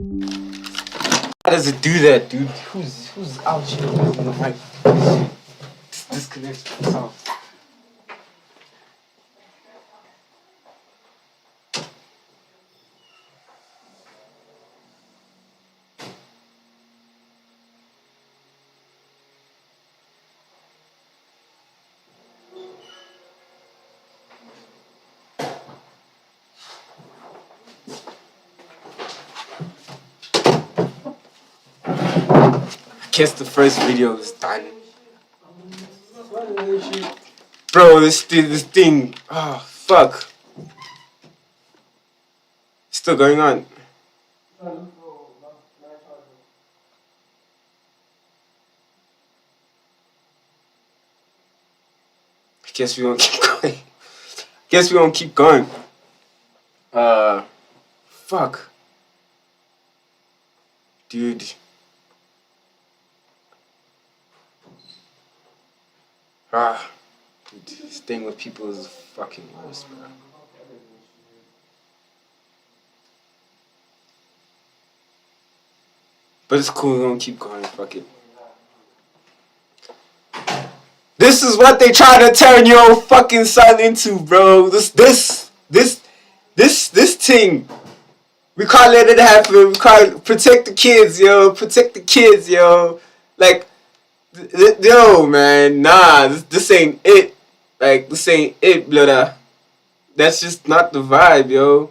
How does it do that, dude? Who's out here using the mic? Just disconnects myself. I guess the first video is done. Bro, this thing, oh fuck. It's still going on. I guess we won't keep going. Guess we won't keep going. Fuck. Dude. Dude, staying with people is fucking worse, bro. But it's cool, we're gonna keep going, fuck it. This is what they try to turn your fucking son into, bro. This thing. We can't let it happen. We can't protect the kids, yo. Protect the kids, yo. Like, yo, man, nah, this ain't it. Like, this ain't it, blood. That's just not the vibe, yo.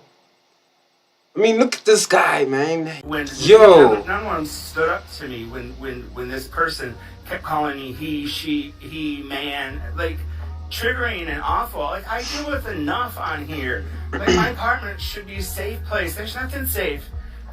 I mean, look at this guy, man. Yo. None one stood up to me when this person kept calling me he, man. Like, triggering and awful. Like, I deal with enough on here. Like, my apartment should be a safe place. There's nothing safe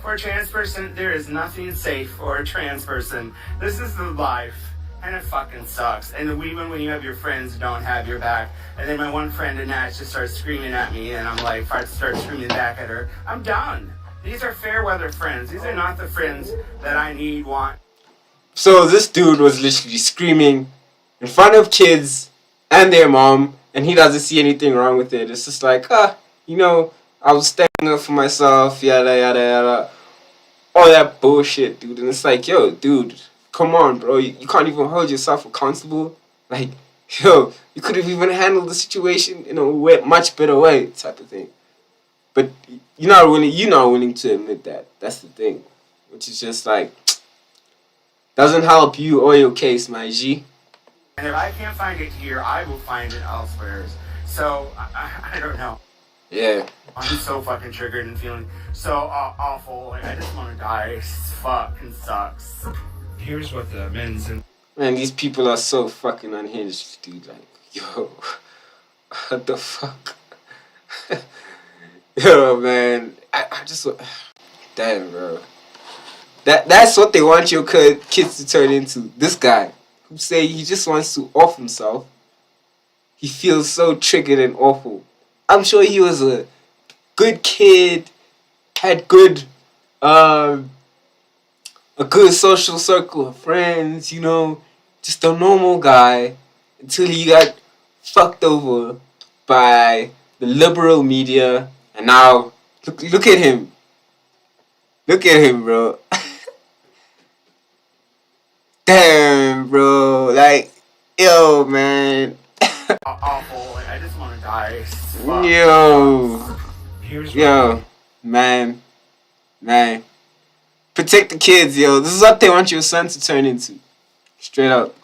for a trans person. There is nothing safe for a trans person. This is the life. And it fucking sucks. And even when you have your friends who don't have your back, and then my one friend Annette just starts screaming at me, and I'm like, start screaming back at her. I'm done. These are fair weather friends. These are not the friends that I want. So this dude was literally screaming in front of kids and their mom, and he doesn't see anything wrong with it. It's just like, you know, I was standing up for myself, yada yada yada, all that bullshit, dude. And it's like, yo, dude, come on, bro. You can't even hold yourself accountable. Like, yo, you could have even handled the situation in a much better way, type of thing. But you're not willing to admit that. That's the thing, which is just like, doesn't help you or your case, my G. And if I can't find it here, I will find it elsewhere. So I don't know. Yeah. I'm so fucking triggered and feeling so awful. Like, I just want to die. It fucking sucks. Here's what the men's and man, these people are so fucking unhinged, dude. Like, yo, what the fuck? Yo, man, I just, damn, bro. That's what they want your kids to turn into. This guy who say he just wants to off himself. He feels so triggered and awful. I'm sure he was a good kid, had a good social circle of friends, you know, just a normal guy, until he got fucked over by the liberal media, and now look at him. Look at him, bro. Damn, bro. Like, yo, man. awful. Like, I just want to die. Yo, man. Protect the kids, yo. This is what they want your son to turn into. Straight up.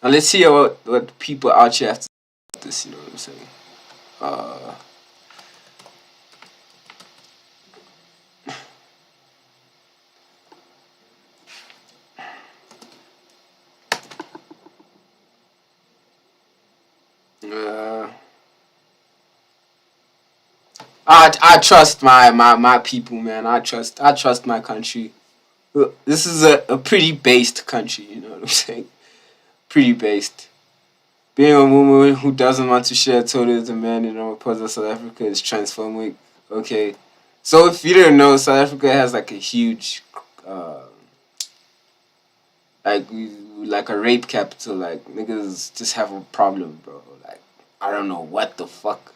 Now let's hear what people out here have to say about this, you know what I'm saying? I trust my people, man. I trust my country. This is a pretty based country, you know what I'm saying? Pretty based. Being a woman who doesn't want to share toilet with a man in a part of South Africa is transphobic. Okay. So if you didn't know, South Africa has like a huge like a rape capital. Like, niggas just have a problem, bro. Like, I don't know what the fuck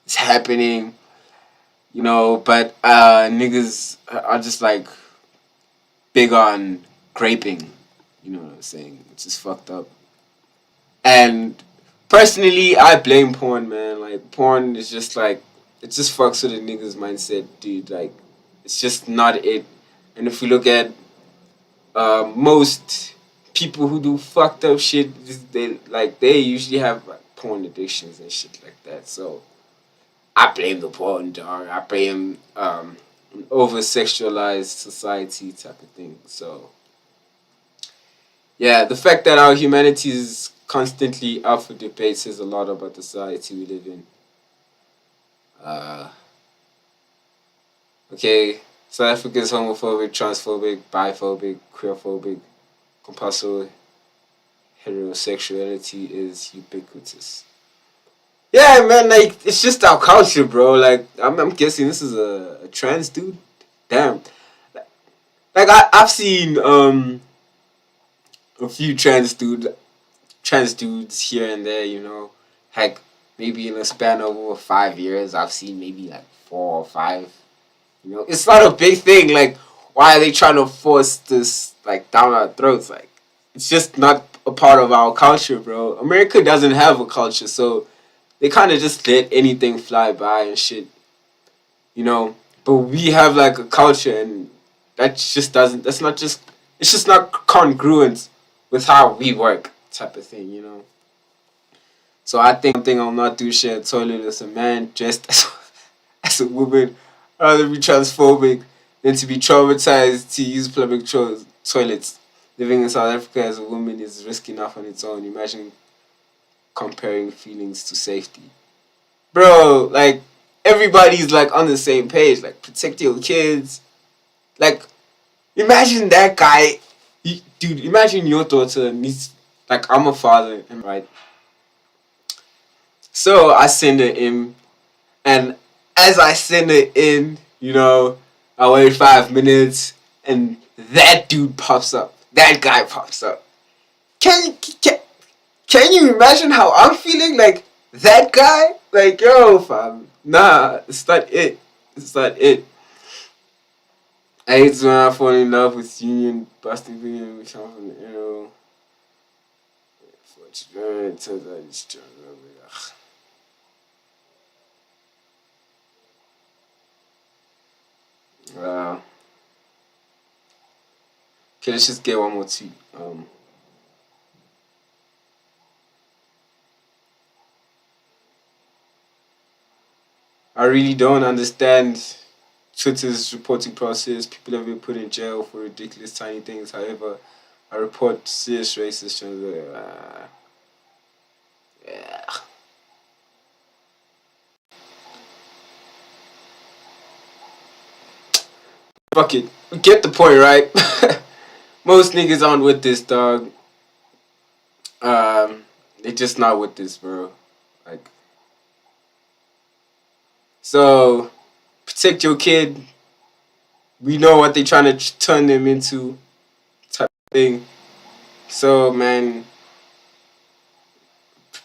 is happening. But niggas are just like big on graping, you know what I'm saying, which is fucked up. And personally, I blame porn, man. Like, porn is just like, it just fucks with a nigga's mindset, dude. Like, it's just not it. And if we look at most people who do fucked up shit, they usually have like porn addictions and shit like that. So I blame the porn, dog. I blame an over sexualized society type of thing. So yeah, the fact that our humanity is constantly up for debate says a lot about the society we live in. Uh, okay, South Africa is homophobic, transphobic, biphobic, queerphobic, compulsory heterosexuality is ubiquitous. Yeah, man, like, it's just our culture, bro. Like, I'm guessing this is a trans dude. Damn. Like, I've seen a few trans dudes here and there, like maybe in a span of over 5 years, I've seen maybe like 4 or 5. It's not a big thing. Like, why are they trying to force this like down our throats? Like, it's just not a part of our culture, bro. America doesn't have a culture, so they kind of just let anything fly by and shit, you know. But we have like a culture, and that just doesn't. That's not just. It's just not congruent with how we work, type of thing. So I think one thing I'll not do share a toilet as a man dressed as a woman. I'd rather be transphobic than to be traumatized to use public toilets. Living in South Africa as a woman is risky enough on its own. Imagine comparing feelings to safety. Bro, like, everybody's like on the same page. Like, protect your kids. Like, imagine that guy. Dude, imagine your daughter needs. Like, I'm a father, right? So I send her in, and as I send her in, I wait 5 minutes, and that dude pops up. That guy pops up. Can can can you imagine how I'm feeling? Like, that guy? Like, yo, fam. Nah, it's not it. It's not it. I hate when I fall in love with union busting video which come from the arrow. It turns out it's true. Wow. Okay, let's just get one more tweet. I really don't understand Twitter's reporting process. People have been put in jail for ridiculous tiny things. However, I report serious racist yeah. Fuck it. We get the point, right? Most niggas aren't with this, dog. They just not with this, bro. Like, so protect your kid. We know what they trying to turn them into, type of thing. So, man,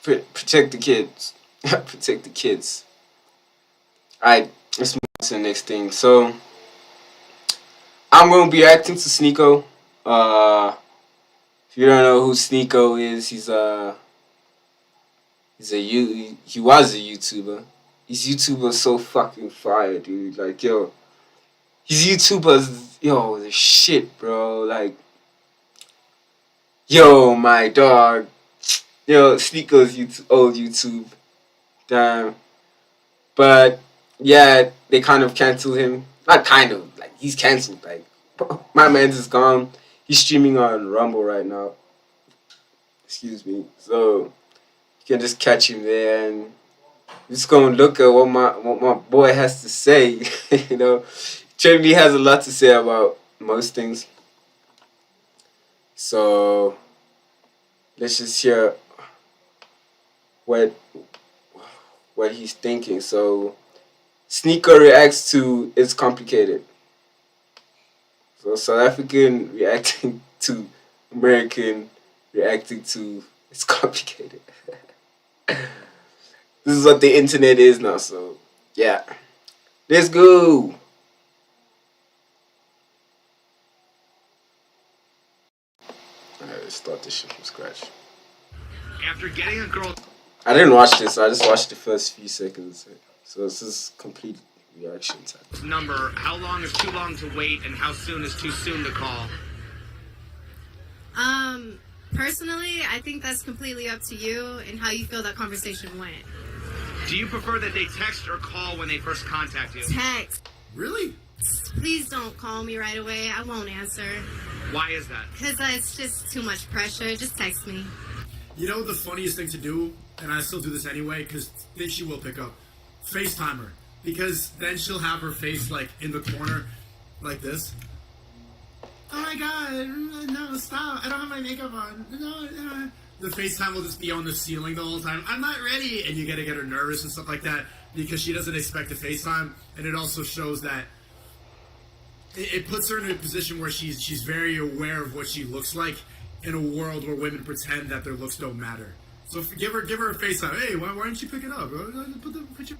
protect the kids. Protect the kids. Alright, let's move on to the next thing. So, I'm gonna be acting to Sneako. If you don't know who Sneako is, he was a YouTuber. His YouTuber so fucking fire, dude. Like, yo, his YouTubers, yo, the shit, bro. Like, yo, my dog. Yo, Sneako's old YouTube. Damn. But yeah, they kind of canceled him. Not kind of, like, he's canceled. Like, my man's is gone. He's streaming on Rumble right now. Excuse me. So you can just catch him there, and I'm just gonna look at what my boy has to say. Generally has a lot to say about most things. So let's just hear what he's thinking. So Sneako reacts to "It's Complicated." So South African reacting to American reacting to "It's Complicated." This is what the internet is now. So yeah, Let's go. Alright, let's start this shit from scratch. After getting a girl I didn't watch this, I just watched the first few seconds. So this is complete reaction time. number, how long is too long to wait, and how soon is too soon to call? Personally, I think that's completely up to you and how you feel that conversation went. Do you prefer that they text or call when they first contact you? Text. Really? Please don't call me right away. I won't answer. Why is that? Because it's just too much pressure. Just text me. You know the funniest thing to do, and I still do this anyway, because then she will pick up. FaceTime her. Because then she'll have her face, like, in the corner, like this. Oh my god, no, stop. I don't have my makeup on. No. The FaceTime will just be on the ceiling the whole time. I'm not ready. And you gotta get her nervous and stuff like that, because she doesn't expect a FaceTime. And it also shows that it puts her in a position where she's very aware of what she looks like in a world where women pretend that their looks don't matter. So give her a FaceTime. Hey, why aren't you picking up? Put the picture.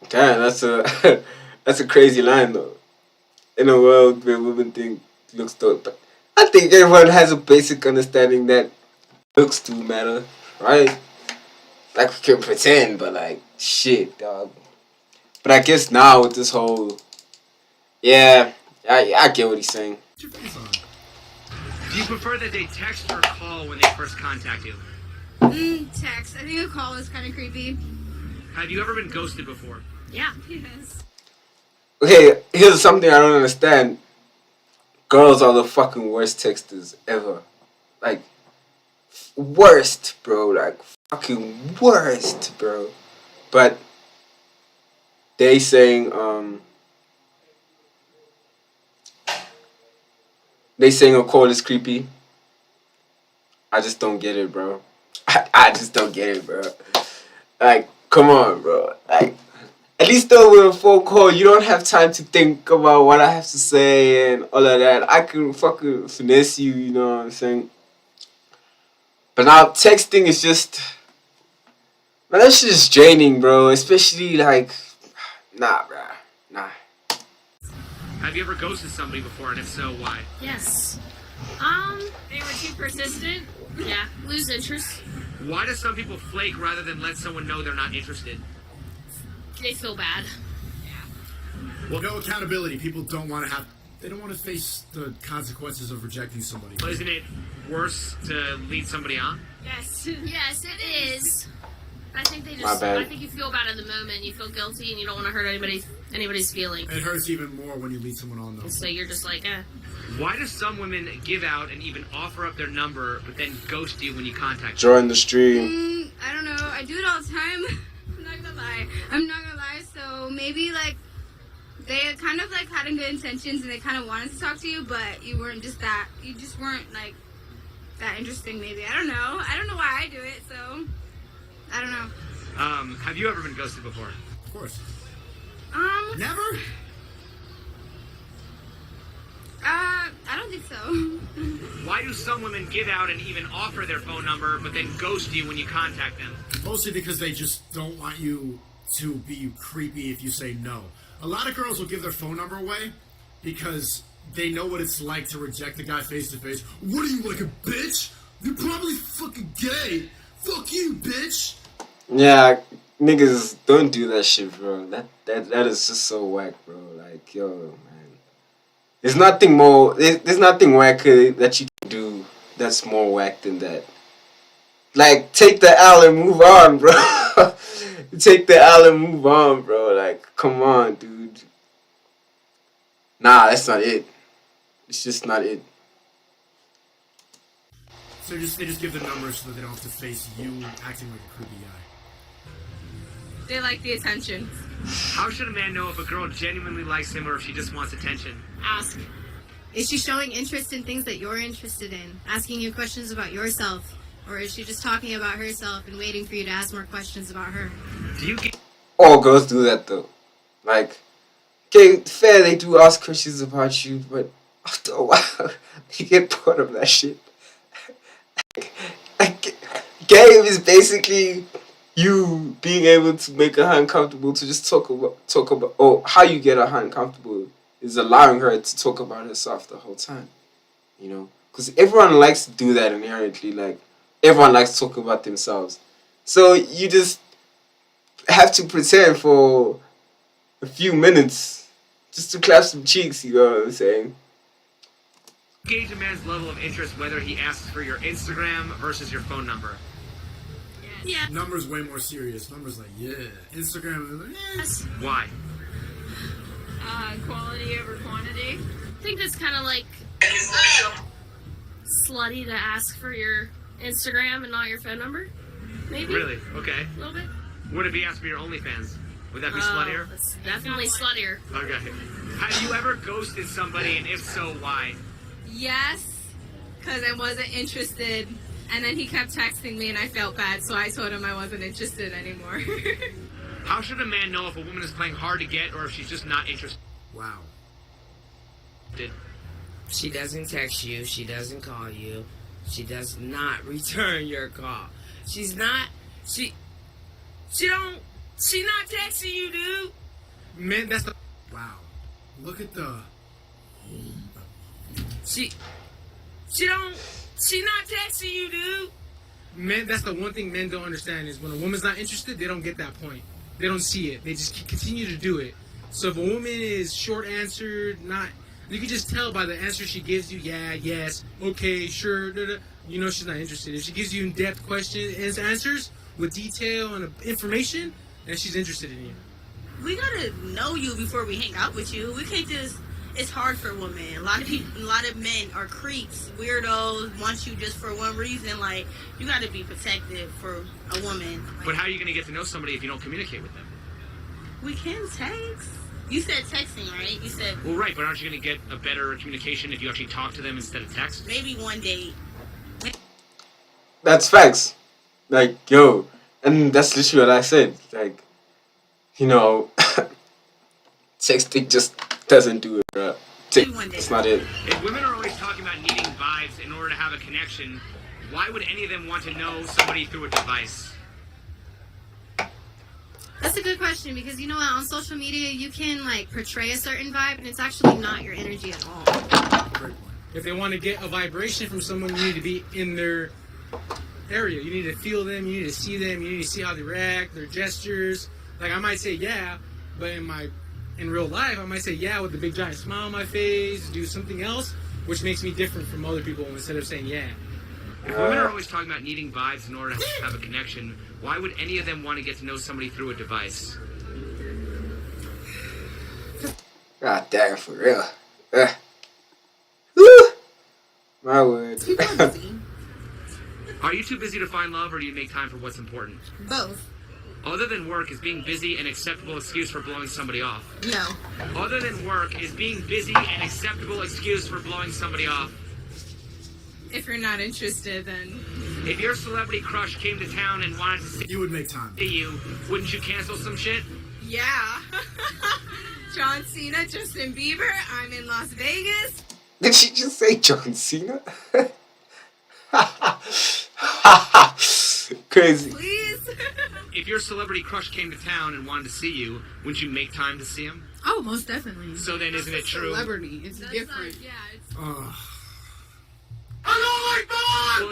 Damn, that's a that's a crazy line though. In a world where women think looks don't, but I think everyone has a basic understanding that looks do matter, right? Like we can pretend, but like shit, dog. But I guess now with this whole, yeah, I get what he's saying. Put your face on. Do you prefer that they text or call when they first contact you? Text. I think a call is kind of creepy. Have you ever been ghosted before? Yeah. Yes. Okay, here's something I don't understand. Girls are the fucking worst texters ever. Like, worst, bro. Like, fucking worst, bro. But they saying a call is creepy. I just don't get it, bro. I just don't get it, bro. Like, come on, bro. Like, at least though with a phone call, you don't have time to think about what I have to say and all of that. I can fucking finesse you, you know what I'm saying? But now texting is just, man, that's just draining, bro. Especially like, nah, bro, nah. Have you ever ghosted somebody before, and if so, why? Yes. They were too persistent. Yeah, lose interest. Why do some people flake rather than let someone know they're not interested? They feel bad. Well, no accountability. People don't want to have. They don't want to face the consequences of rejecting somebody. But isn't it worse to lead somebody on? Yes. Yes, it is. I think they My just. bad. I think you feel bad in the moment. You feel guilty, and you don't want to hurt anybody's feelings. It hurts even more when you lead someone on, though. So you're just like, eh. Why do some women give out and even offer up their number, but then ghost you when you contact them? Join the stream. I don't know. I do it all the time. I'm not gonna lie. So maybe like they kind of like had good intentions and they kind of wanted to talk to you, but you weren't just that. You just weren't like that interesting. Maybe I don't know. I don't know why I do it. So I don't know. Have you ever been ghosted before? Of course. Never. Never? I don't think so. Why do some women give out and even offer their phone number, but then ghost you when you contact them? Mostly because they just don't want you to be creepy if you say no. A lot of girls will give their phone number away because they know what it's like to reject a guy face to face. What are you, like a bitch? You're probably fucking gay. Fuck you, bitch. Yeah, niggas don't do that shit, bro. That is just so whack, bro. Like, yo, man. There's nothing more. There's nothing whack that you can do that's more whack than that. Like, take the L and move on, bro. Take the L and move on, bro. Like, come on, dude. Nah, that's not it. It's just not it. So they just give the number so that they don't have to face you acting like a creepy guy. They like the attention. How should a man know if a girl genuinely likes him or if she just wants attention? Ask. Is she showing interest in things that you're interested in? Asking you questions about yourself? Or is she just talking about herself and waiting for you to ask more questions about her? Do you get All girls do that, though. Like, okay, fair, they do ask questions about you, but after a while, you get bored of that shit. Like, game is basically you being able to make her uncomfortable to just talk about or how you get her uncomfortable is allowing her to talk about herself the whole time, you know, because everyone likes to do that inherently. Like everyone likes to talk about themselves, so you just have to pretend for a few minutes just to clap some cheeks. You know what I'm saying? Gauge a man's level of interest whether he asks for your Instagram versus your phone number. Yeah. Numbers way more serious. Numbers like, yeah. Instagram, like, Yes. Why? Quality over quantity. I think that's kind of like slutty to ask for your Instagram and not your phone number. Maybe. Really? Okay. A little bit. What if he asked for your OnlyFans? Would that be sluttier? It's definitely sluttier. Okay. Have you ever ghosted somebody, and if so, why? Yes, because I wasn't interested. And then he kept texting me and I felt bad, so I told him I wasn't interested anymore. How should a man know if a woman is playing hard to get or if she's just not interested? wow. She doesn't text you. She doesn't call you. She does not return your call. She's not. She not texting you, dude. Man, that's the... Wow. Look at the. She not texting you, dude. Men, that's the one thing men don't understand is when a woman's not interested, they don't get that point. They don't see it. They just continue to do it. So if a woman is short answered, not, you can just tell by the answer she gives you, yeah, yes, okay, sure, da, da, you know she's not interested. If she gives you in-depth questions and answers with detail and information, then she's interested in you. We gotta know you before we hang out with you. We can't just. It's hard for women. A lot of men are creeps, weirdos, want you just for one reason. Like, you gotta be protective for a woman. But how are you going to get to know somebody if you don't communicate with them? We can text. You said texting, right? You said Well, right, but aren't you going to get a better communication if you actually talk to them instead of text? maybe one date. That's facts. Like, yo, and that's literally what I said. Like, you know, texting just doesn't do it, bro. That's not it. If women are always talking about needing vibes in order to have a connection, why would any of them want to know somebody through a device? That's a good question because you know what? On social media, you can like portray a certain vibe, and it's actually not your energy at all. Great point. If they want to get a vibration from someone, you need to be in their area. You need to feel them. You need to see them. You need to see how they react, their gestures. Like I might say yeah, but in real life, I might say yeah with a big giant smile on my face, do something else, which makes me different from other people instead of saying yeah. If women are always talking about needing vibes in order to have a connection, why would any of them want to get to know somebody through a device? God damn, for real. Woo! My word. People are busy. Are you too busy to find love, or do you make time for what's important? Both. Other than work, is being busy an acceptable excuse for blowing somebody off? No. Other than work, is being busy an acceptable excuse for blowing somebody off? If you're not interested, then If your celebrity crush came to town and wanted to see You would make time. you, wouldn't you cancel some shit? yeah. John Cena, Justin Bieber, I'm in Las Vegas. Did she just say John Cena? Crazy. Please. If your celebrity crush came to town and wanted to see you, wouldn't you make time to see him? Oh, most definitely. So then isn't it true? Celebrity, it's different. Well,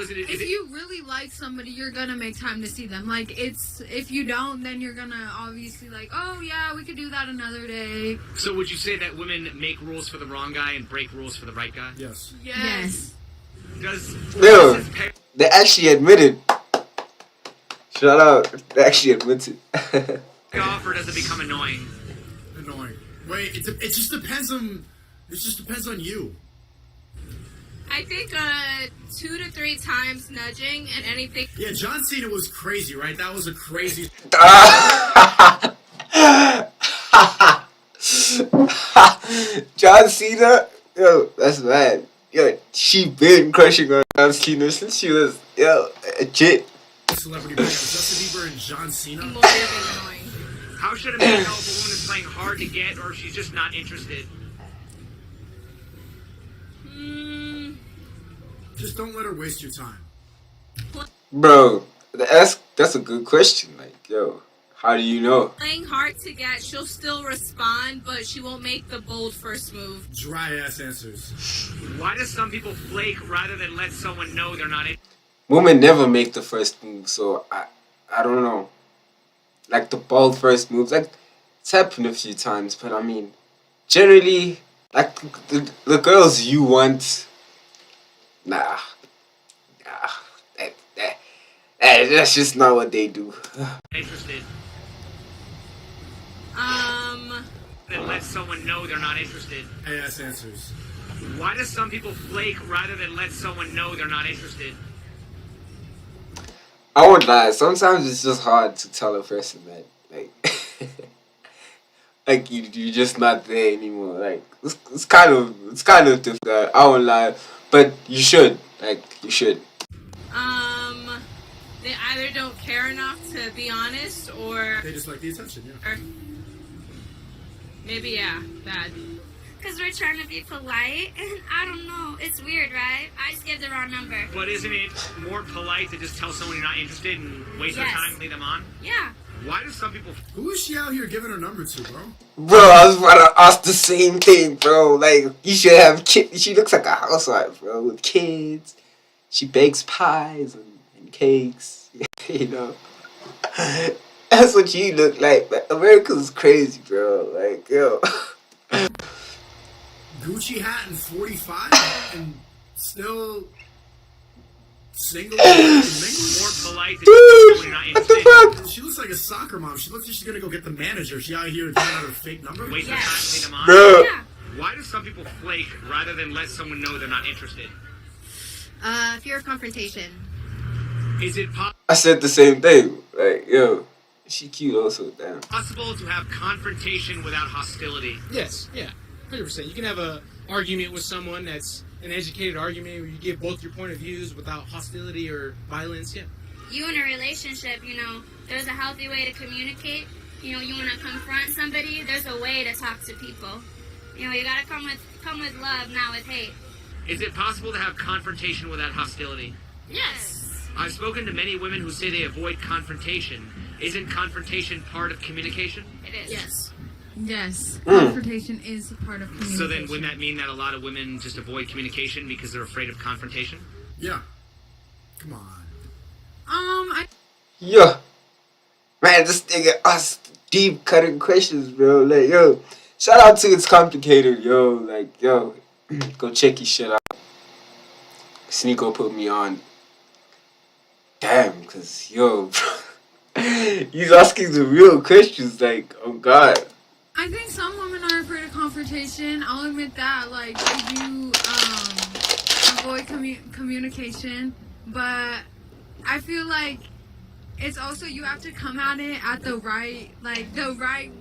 is If it, you really like somebody, you're gonna make time to see them. Like it's if you don't, then you're gonna obviously like, oh yeah, we could do that another day. so would you say that women make rules for the wrong guy and break rules for the right guy? Yes. Yes. Does No, they actually admitted. Shout out. They actually admitted. pay off, or does it become annoying? Annoying. Wait, it just depends on. It just depends on you. I think 2 to 3 times nudging and anything. Yeah, John Cena was crazy, right? That was a crazy. John Cena? Yo, that's bad. Yo, she been crushing on John Cena since she was, a chick. Celebrity breakup. Justin Bieber and John Cena. More annoying. How should a man know if a woman is playing hard to get or if she's just not interested? Just don't let her waste your time. Bro, that's a good question. Like, yo, how do you know? Playing hard to get, she'll still respond, but she won't make the bold first move. Dry ass answers. Why do some people flake rather than let someone know they're not in? Women never make the first move, so I don't know. Like the bold first moves, like it's happened a few times, but I mean, generally, like the girls you want, nah, that's just not what they do. Interested. Then let someone know they're not interested. Ass answers. Why do some people flake rather than let someone know they're not interested? I won't lie. Sometimes it's just hard to tell a person that, like, like you're just not there anymore. Like it's kind of difficult. I won't lie, but you should. Like you should. They either don't care enough to be honest, or They just like the attention, yeah. or maybe bad. Because we're trying to be polite, and I don't know. It's weird, right? I just give the wrong number. But isn't it more polite to just tell someone you're not interested and waste their Yes. time and lead them on? Yeah. Why do some people... Who is she out here giving her number to, bro? Bro, I was about to ask the same thing, bro. Like you should have kids. She looks like a housewife, bro, with kids. She bakes pies and cakes. You know, that's what you look like. But America's crazy, bro. Like yo. Gucci hat and 45 and still single and mingle. More polite to Dude, just tell someone you're not what the interested. fuck? She looks like a soccer mom. She looks like she's gonna go get the manager. She out here giving out her fake number. Waste their time and lead them on? Bro. Yeah. Why do some people flake rather than let someone know they're not interested? Fear of confrontation. Is it I said the same thing. Like yo, she cute also. Damn. possible to have confrontation without hostility? Yes, yeah, 100%. You can have a argument with someone that's an educated argument where you give both your point of views without hostility or violence. Yeah. You in a relationship, there's a healthy way to communicate. You want to confront somebody, there's a way to talk to people. You gotta come with love, not with hate. Is it possible to have confrontation without hostility? Yes. I've spoken to many women who say they avoid confrontation. Isn't confrontation part of communication? It is. Yes. Yes, confrontation is a part of communication. So then wouldn't that mean that a lot of women just avoid communication because they're afraid of confrontation? Yeah. Come on. Yo, man, this nigga asked deep cutting questions, bro. Like yo, shout out to It's Complicated, yo. Like yo, go check his shit out. Sneako put me on. Damn, cause yo, he's asking the real questions. Like, oh god. I think some women are afraid of confrontation. I'll admit that. Like, they do avoid communication, but I feel like it's also you have to come at it at the right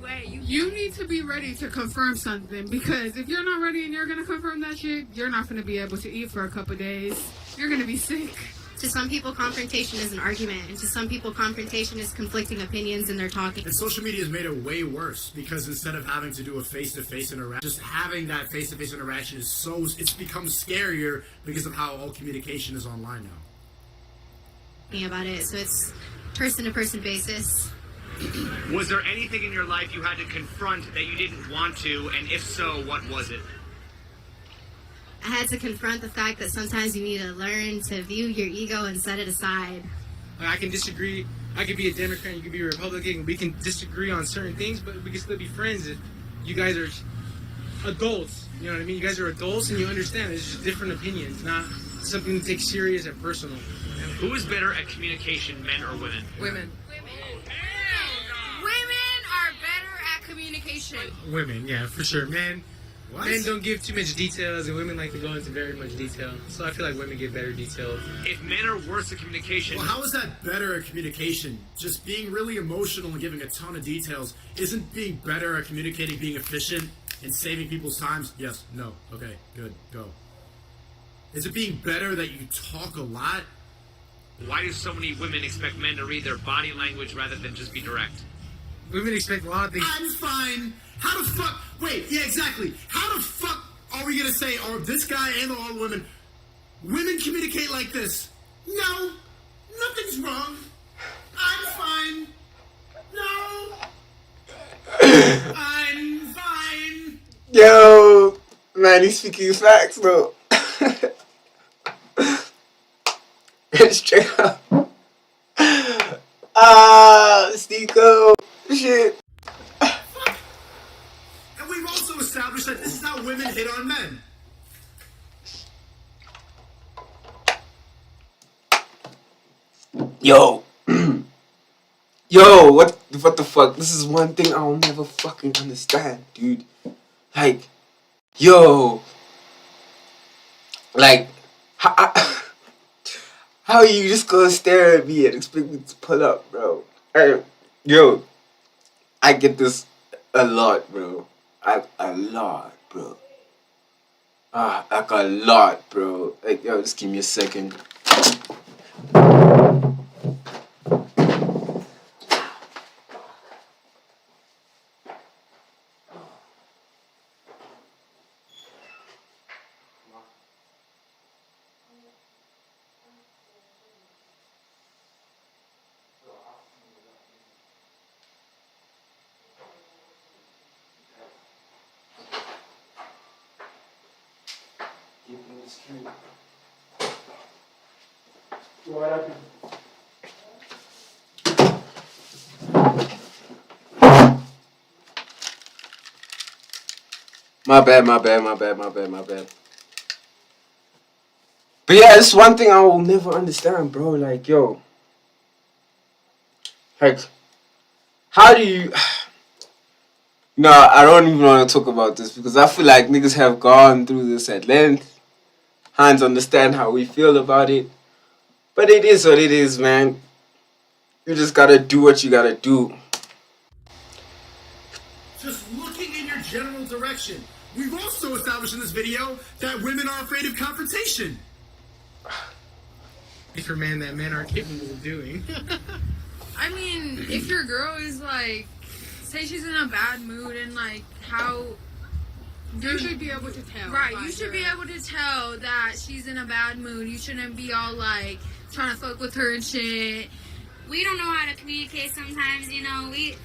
way. You need to be ready to confirm something, because if you're not ready and you're gonna confirm that shit, you're not gonna be able to eat for a couple days. You're gonna be sick. To some people, confrontation is an argument, and to some people, confrontation is conflicting opinions and they're talking. And social media has made it way worse, because instead of having to do a face-to-face interaction, just having that face-to-face interaction is it's become scarier because of how all communication is online now. About it, so it's person-to-person basis. Was there anything in your life you had to confront that you didn't want to, and if so, what was it? I had to confront the fact that sometimes you need to learn to view your ego and set it aside. I can disagree. I could be a Democrat, you could be a Republican. We can disagree on certain things, but we can still be friends if you guys are adults. You know what I mean? You guys are adults and you understand there's just different opinions, not something to take serious and personal. Who is better at communication, men or women? Women. Women are better at communication. Women, yeah, for sure. Men What? don't give too much details, and women like to go into very much detail. So I feel like women give better details. If men are worse at communication... Well, how is that better at communication? Just being really emotional and giving a ton of details isn't being better at communicating, being efficient, and saving people's times? Yes, no, okay, good, go. Is it being better that you talk a lot? Why do so many women expect men to read their body language rather than just be direct? Women expect a lot of things. I'm fine. How the fuck? Wait, yeah, exactly. How the fuck are we gonna say, or this guy and all the women communicate like this? No, nothing's wrong. I'm fine. I'm fine. Yo, man, he's speaking facts though. Straight up. Sneako. Shit. And we've also established that this is how women hit on men. Yo. Yo, what the fuck? This is one thing I'll never fucking understand, dude. Like, yo. Like, how you just gonna stare at me and expect me to pull up, bro? Hey, yo, I get this a lot, bro. A lot, bro. Like a lot, bro. Like, yo, just give me a second. What happened? My bad. But yeah, it's one thing I will never understand, bro. Like, yo. Like, how do you... No, I don't even want to talk about this because I feel like niggas have gone through this at length. Hands understand how we feel about it. But it is what it is, man. You just gotta do what you gotta do. Just looking in your general direction. We've also established in this video that women are afraid of confrontation. For man that men are capable of doing. I mean, if your girl is like, say she's in a bad mood and like how You should be able to tell. right, you should be able to tell that she's in a bad mood. You shouldn't be all like trying to fuck with her and shit. We don't know how to communicate sometimes, you know. We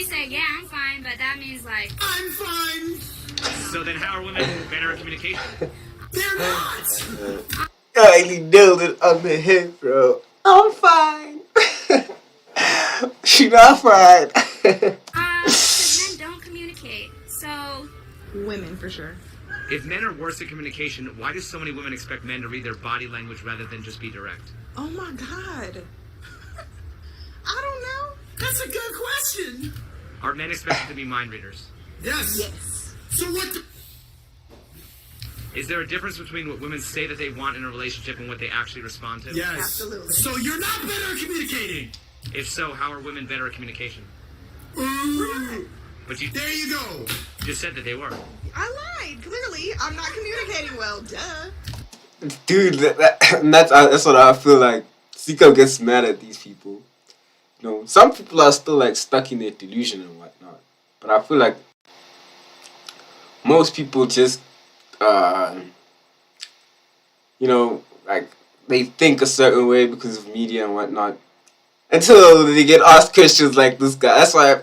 say, yeah, I'm fine, but that means like, I'm fine. So then how are women better at communication? They're not. I really nailed it on the head, bro. I'm fine. She not fine. because men don't communicate. So Women, for sure. If men are worse at communication, why do so many women expect men to read their body language rather than just be direct? Oh my god. I don't know. That's a good question. Are men expected to be mind readers? Yes. Yes. So what the... Is there a difference between what women say that they want in a relationship and what they actually respond to? Yes. Absolutely. So you're not better at communicating. If so, how are women better at communication? Ooh. But you There you go. just said that they were. I lied. Clearly, I'm not communicating well. Duh. Dude, that's what I feel like. Sneako gets mad at these people. You know, some people are still like stuck in their delusion and whatnot. But I feel like most people just, you know, like they think a certain way because of media and whatnot. Until they get asked questions like this guy. That's why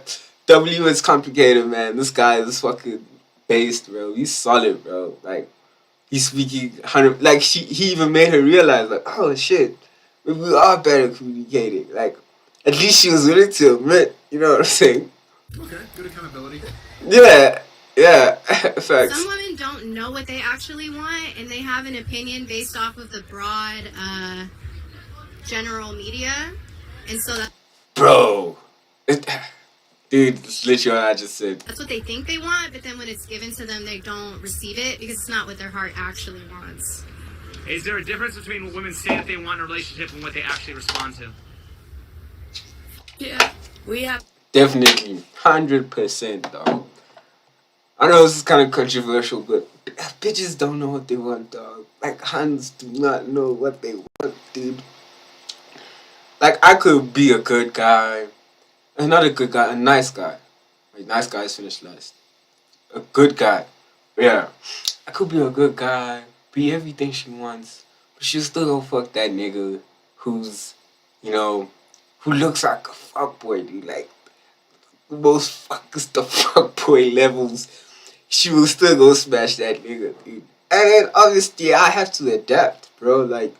W is complicated, man. This guy is fucking based, bro. He's solid, bro. Like, he's speaking 100. Like, he even made her realize, like, oh shit, maybe we are better communicating. Like, at least she was willing to admit, you know what I'm saying? Okay, good accountability. Yeah, facts. Some women don't know what they actually want, and they have an opinion based off of the broad, general media, and so Bro. Dude, it's literally what I just said. that's what they think they want, but then when it's given to them, they don't receive it because it's not what their heart actually wants. Is there a difference between what women say that they want in a relationship and what they actually respond to? Yeah, we have. Definitely. 100%, dog. I know this is kind of controversial, but bitches don't know what they want, dog. Like, hands do not know what they want, dude. Like, I could be a good guy. Not a good guy, a nice guy. Like, nice guys finish last. A good guy. Yeah. I could be a good guy, be everything she wants, but she'll still go fuck that nigga who's, you know, who looks like a fuckboy, dude. Like, most the fuck boy levels, she will still go smash that nigga, dude. And then obviously I have to adapt, bro. Like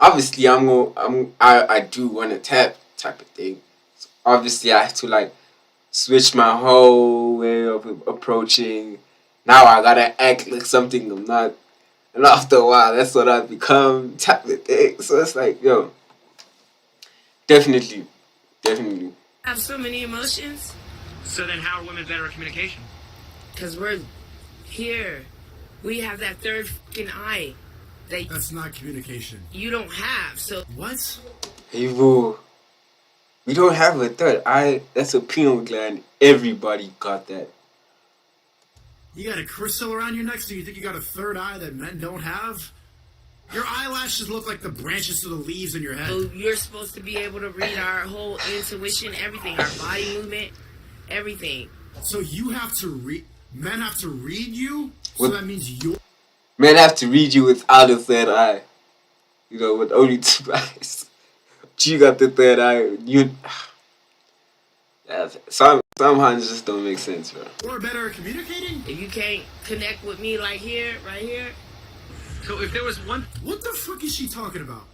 obviously I do want to tap type of thing. So obviously I have to like switch my whole way of approaching. Now I gotta act like something I'm not. And after a while, that's what I've become type of thing. So it's like, yo, definitely. Have so many emotions. So then how are women better at communication? Because we're here. We have that third fucking eye that That's not communication. you don't have. So What? Hey, boo. We don't have a third eye. That's a pineal gland. Everybody got that. You got a crystal around your neck, so you think you got a third eye that men don't have? Your eyelashes look like the branches to the leaves in your head. So you're supposed to be able to read our whole intuition, everything, our body movement, everything. So you have to read. Men have to read you. So What? that means you. Men have to read you without a third eye. You know, with only two eyes. But you got the third eye. Some hands just don't make sense, bro. Or better at communicating. If you can't connect with me like here, right here, So if there was one What the fuck is she talking about?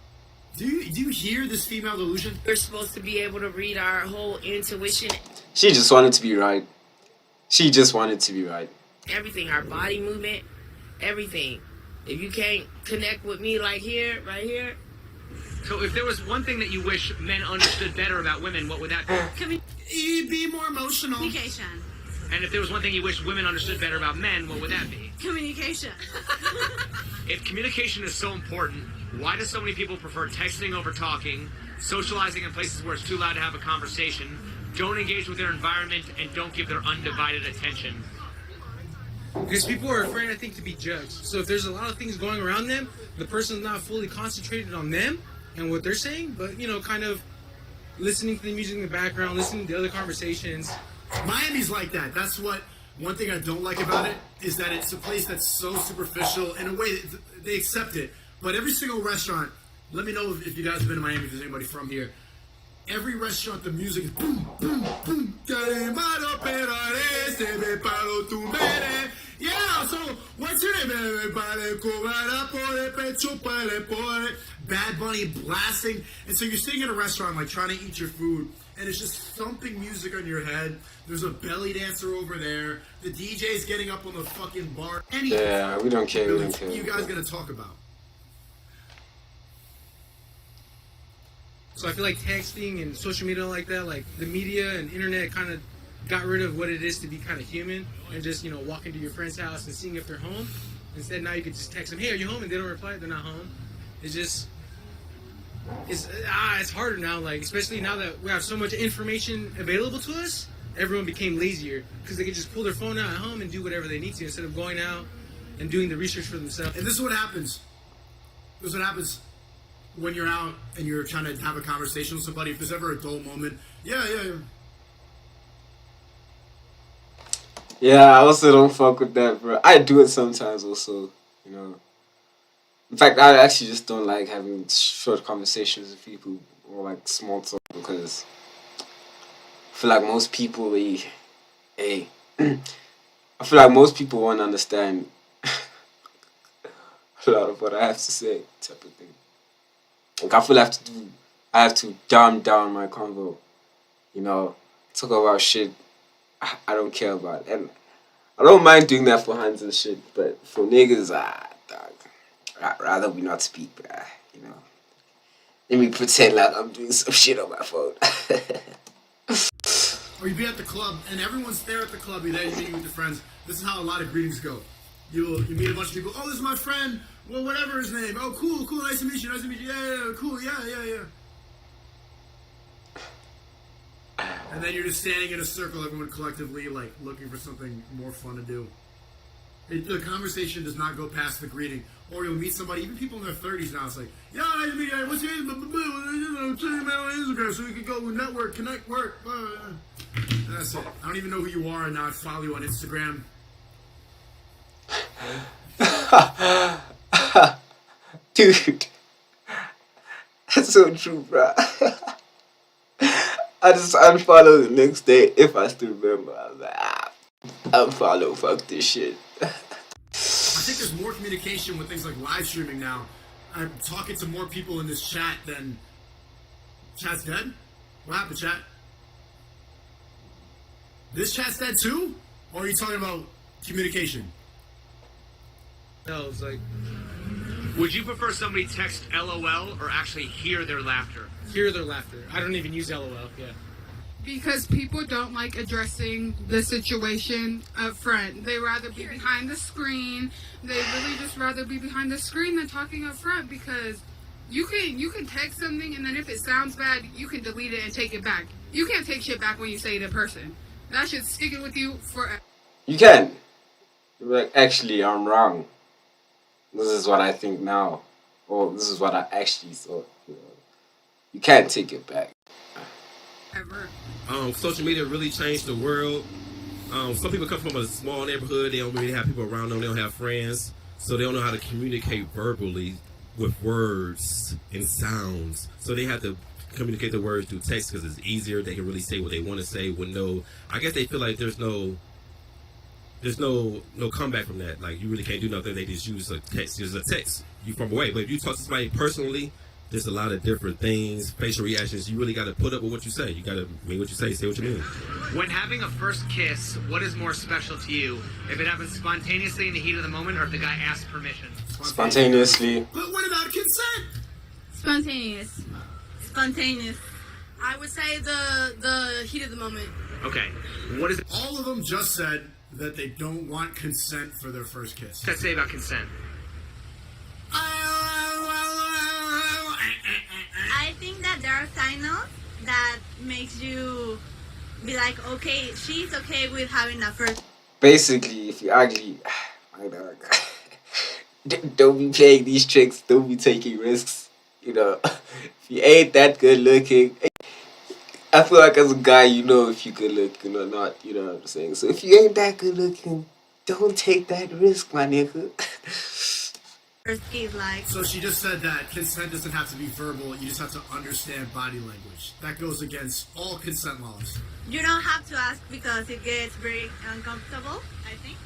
Do you hear this female delusion? you're supposed to be able to read our whole intuition, She just wanted to be right. She just wanted to be right. everything, our body movement, everything. If you can't connect with me like here, right here, so if there was one thing that you wish men understood better about women, what would that be? Be more emotional. Communication. And if there was one thing you wish women understood better about men, what would that be? Communication. If communication is so important, why do so many people prefer texting over talking, socializing in places where it's too loud to have a conversation, don't engage with their environment, and don't give their undivided attention? Because people are afraid, I think, to be judged. So if there's a lot of things going around them, the person's not fully concentrated on them and what they're saying, but, you know, kind of listening to the music in the background, listening to the other conversations. Miami's like that. That's what. One thing I don't like about it is that it's a place that's so superficial. In a way, they accept it. But every single restaurant, let me know if you guys have been to Miami, if there's anybody from here. Every restaurant, the music is boom, boom, boom. Yeah, so what's your name? Bad Bunny blasting. And so you're sitting in a restaurant, like trying to eat your food, and it's just thumping music on your head. There's a belly dancer over there. The DJ's getting up on the fucking bar. Anything. Yeah, we don't care. We don't care. You guys gonna talk about? So I feel like texting and social media like that, like the media and internet kind of got rid of what it is to be kind of human and just, you know, walking to your friend's house and seeing if they're home. Instead, now you can just text them, hey, are you home? And they don't reply, they're not home. It's just, it's harder now, like, especially now that we have so much information available to us, everyone became lazier because they could just pull their phone out at home and do whatever they need to instead of going out and doing the research for themselves. And this is what happens. This is what happens when you're out and you're trying to have a conversation with somebody. If there's ever a dull moment, yeah. Yeah, I also don't fuck with that, bro. I do it sometimes also, you know. In fact, I actually just don't like having short conversations with people or like small talk because I feel like most people, I feel like most people won't understand a lot of what I have to say, type of thing. Like I feel I have to dumb down my convo, you know, talk about shit I don't care about. And I don't mind doing that for hands and shit, but for niggas, dog, I'd rather we not speak, bruh, you know. Let me pretend like I'm doing some shit on my phone. Or you be at the club and everyone's there at the club. You're there, you're meeting with your friends. This is how a lot of greetings go. You meet a bunch of people. Oh, this is my friend. Well, whatever his name. Oh, cool. Nice to meet you. Yeah, cool. Yeah. And then you're just standing in a circle, everyone collectively, like, looking for something more fun to do. The conversation does not go past the greeting. Or you'll meet somebody, even people in their 30s now, it's like, yeah, nice to meet you. What's your name? Check me out on Instagram so we can go network, connect, work. And that's it. I don't even know who you are, and now I follow you on Instagram. Dude, that's so true, bro. I just unfollowed the next day if I still remember. I was like, unfollow, fuck this shit. I think there's more communication with things like live streaming now. I'm talking to more people in this chat than... Chat's dead? What happened, chat? This chat's dead too? Or are you talking about communication? No, it's like... Would you prefer somebody text LOL or actually hear their laughter? Hear their laughter. I don't even use LOL, yeah. Because people don't like addressing the situation up front. They rather be behind the screen. They really just rather be behind the screen than talking up front, because you can text something and then if it sounds bad, you can delete it and take it back. You can't take shit back when you say it in person. That shit's sticking with you forever. You can. You're like, actually, I'm wrong. This is what I think now. Or this is what I actually thought. You can't take it back. Ever. Social media really changed the world. Some people come from a small neighborhood. They don't really have people around them. They don't have friends. So they don't know how to communicate verbally with words and sounds. So they have to communicate the words through text because it's easier. They can really say what they want to say with no... I guess they feel like there's no comeback from that. Like, you really can't do nothing. They just use a text. Just a text. You from away. But if you talk to somebody personally, there's a lot of different things, facial reactions. You really got to put up with what you say. You got to mean what you say what you mean. When having a first kiss, what is more special to you? If it happens spontaneously in the heat of the moment, or if the guy asks permission? Spontaneously. But what about consent? Spontaneous. Spontaneous. I would say the heat of the moment. Okay. What is it All of them just said that they don't want consent for their first kiss. that say about consent? I think that there are signals that makes you be like, okay, she's okay with having a first. Basically, if you're ugly, don't be playing these tricks. Don't be taking risks. If you ain't that good looking, I feel like as a guy, if you're good looking or not. You know what I'm saying? So if you ain't that good looking, don't take that risk, my nigga. First kiss, like. So she just said that consent doesn't have to be verbal. You just have to understand body language. That goes against all consent laws. You don't have to ask because it gets very uncomfortable, I think.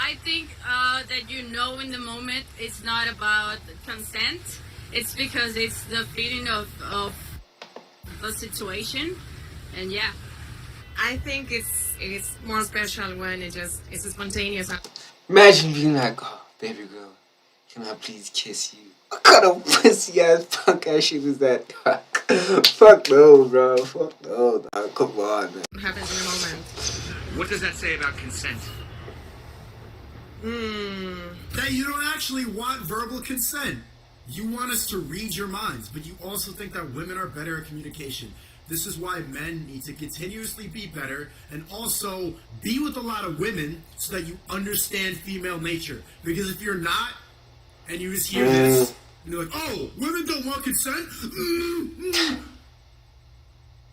I think that in the moment it's not about consent. It's because it's the feeling of the situation, and yeah. I think it's more special when it's spontaneous. Imagine being like, oh, baby girl, can I please kiss you? What kind of pussy ass punk ass shit is that? Fuck no, bro. Fuck no, dog. Come on, man. It happens in the moment. What does that say about consent? That you don't actually want verbal consent. You want us to read your minds, but you also think that women are better at communication. This is why men need to continuously be better and also be with a lot of women so that you understand female nature. Because if you're not, and you just hear this, and you're like, oh, women don't want consent?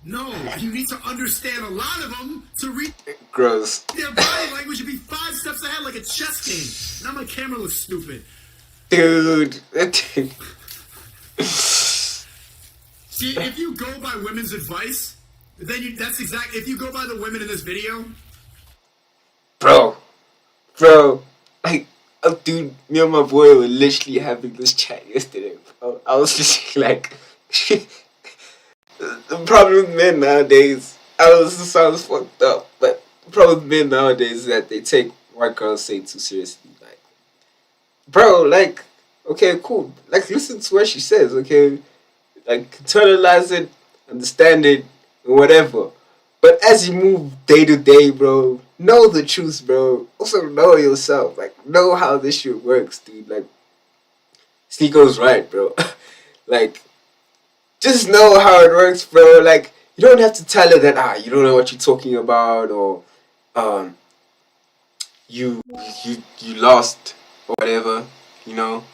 No, you need to understand a lot of them to read Gross. their body language should be 5 steps ahead like a chess game. Now my camera looks stupid. Dude. See, if you go by women's advice, then if you go by the women in this video. Bro. Like, dude, me and my boy were literally having this chat yesterday, bro. I was just like, the problem with men nowadays, this sounds fucked up, but the problem with men nowadays is that they take what girls say too seriously. Like, bro, like, okay, cool. Like, listen to what she says, okay? Like, internalize it, understand it, and whatever. But as you move day to day, bro, know the truth, bro. Also know yourself. Like, know how this shit works, dude. Like, Sneako's right, bro. Like, just know how it works, bro. Like, you don't have to tell her that, you don't know what you're talking about, or, you lost, or whatever, you know?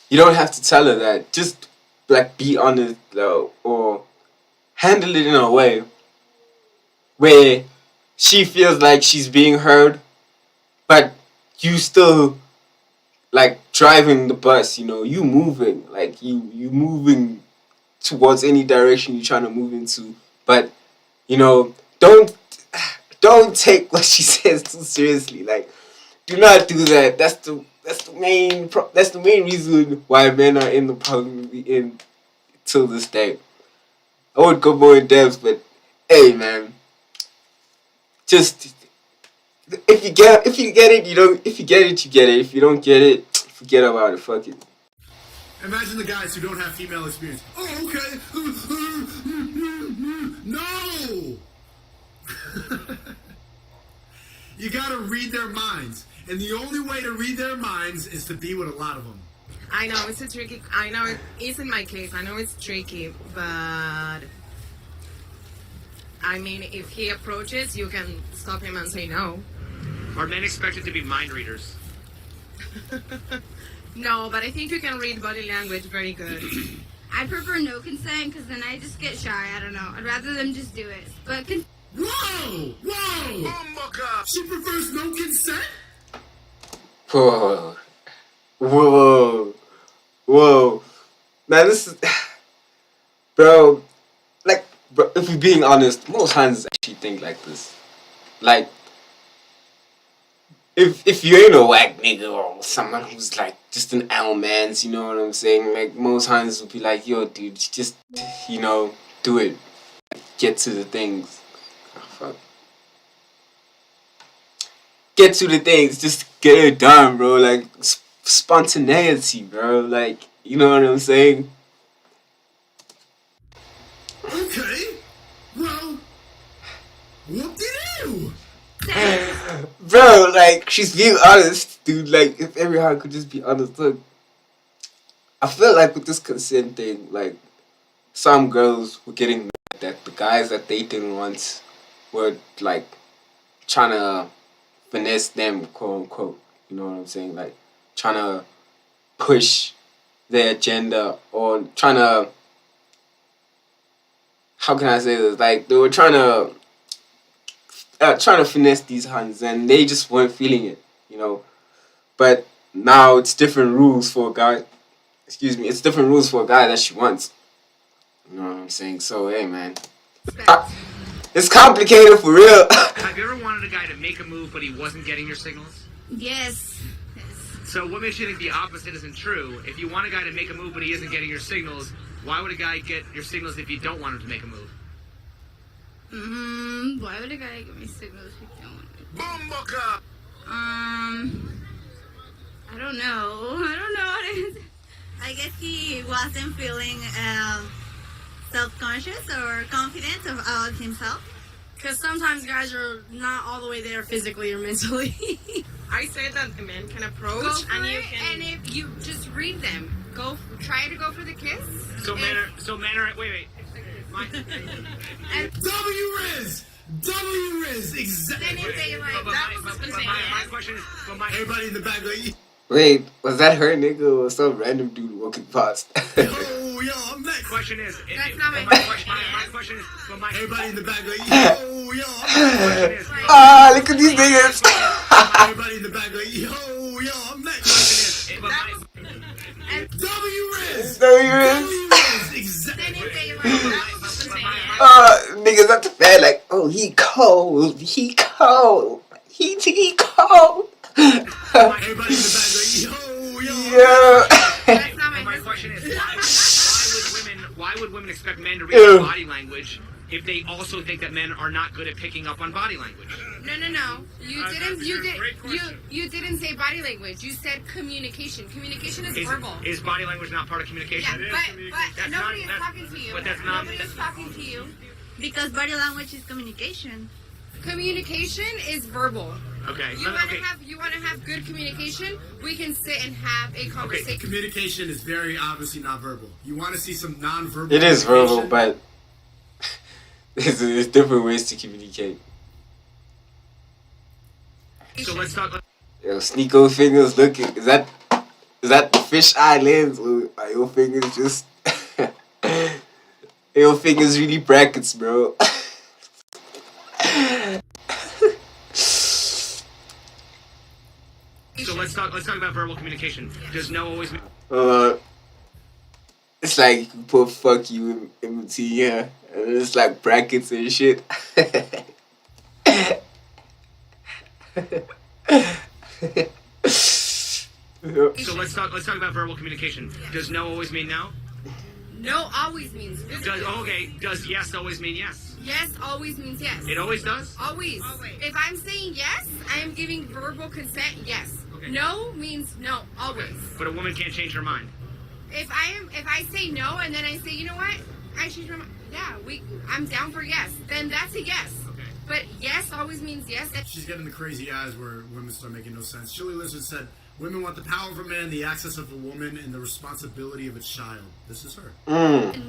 You don't have to tell her that. Just, like, be honest, or handle it in a way where she feels like she's being heard, but you still, like, driving the bus, you know, you moving, like you moving towards any direction you're trying to move into, but you know, don't take what she says too seriously. Like, do not do that. That's the main reason why men are in the problem we in till this day. I would go more in depth, but hey, man, just if you get it, you don't. If you get it, you get it. If you don't get it, forget about it. Fuck it. Imagine the guys who don't have female experience. Oh, okay. No! You gotta read their minds. And the only way to read their minds is to be with a lot of them. I know it's a tricky. I know it isn't my case. I know it's tricky, but I mean, if he approaches, you can stop him and say no. Are men expected to be mind readers? No, but I think you can read body language very good. I prefer no consent because then I just get shy. I don't know. I'd rather them just do it. But Whoa! Whoa! She prefers no consent? Whoa. Whoa. Whoa. Now this is bro, like bro, if we're being honest, most hands actually think like this. Like if you ain't a whack nigga or someone who's like just an L man's, you know what I'm saying? Like most hands would be like, yo dude, just you know, do it. Get to the things. Oh, fuck. Get to the things, just get it done, bro. Like spontaneity, bro. Like, you know what I'm saying? Okay. Well, whoop-de-doo. Bro, like, she's being honest, dude. Like, if everyone could just be honest, look. I feel like with this consent thing, like, some girls were getting mad that the guys that they didn't want were, like, trying to finesse them, quote unquote. You know what I'm saying? Like, trying to push their agenda or trying to, how can I say this? Like, they were trying to finesse these hands and they just weren't feeling it, you know. But now it's different rules for a guy. Excuse me, it's different rules for a guy that she wants. You know what I'm saying? So, hey, man. It's complicated for real. Have you ever wanted a guy to make a move but he wasn't getting your signals? yes. So what makes you think the opposite isn't true? If you want a guy to make a move but he isn't getting your signals, why would a guy get your signals if you don't want him to make a move? Why would a guy give me signals if you don't want it? Bumbucker! I don't know. I guess he wasn't feeling self-conscious or confident about himself. Because sometimes guys are not all the way there physically or mentally. I say that the man can approach Go for and you it, can. and if you just read them, try to go for the kiss. So men are wait. W-Riz! W-Riz! Exactly. Then if they like, But that my was question is, Everybody in the back like, Wait, was that her nigga or some random dude walking past? yo, I'm next. question is, That's not my my question. question is, Everybody in the back like, yo, I'm next. Ah, look at these niggas. Everybody in the back like, yo, I'm next. W-Riz! W-Riz. W-Riz! Exactly. Then if they like, that was Niggas at the fan like, oh, he cold. He cold. He cold. Everybody in the back like, yo. Yeah. That's not my My question. question is, why would women expect men to read body language if they also think that men are not good at picking up on body language? No. You didn't say body language. You said communication. Communication is verbal. Is body language not part of communication? Yeah, but nobody is talking to you. But that's not. Nobody is talking to you. Because body language is communication. Communication is verbal. Okay. You want to have good communication? We can sit and have a conversation. Communication is very obviously not verbal. You want to see some non-verbal. It is verbal, but there's different ways to communicate. So let's talk. Yo, Sneako fingers looking. Is that the fish eye lens? Or are your fingers just your fingers really brackets, bro? So let's talk about verbal communication. Does no always mean It's like you can put fuck you in between here. And it's like brackets and shit. So let's talk about verbal communication. Does no always mean no? No always means Does yes always mean yes? yes. Always means yes. It always does? Always. If I'm saying yes, I am giving verbal consent. Yes. Okay. No means no. Always. But a woman can't change her mind. If I say no and then I say, you know what, I changed my mind. Yeah, I'm down for yes. Then that's a yes. Okay. But yes always means yes. She's getting the crazy eyes where women start making no sense. Shirley Lizard said, women want the power of a man, the access of a woman, and the responsibility of a child. This is her.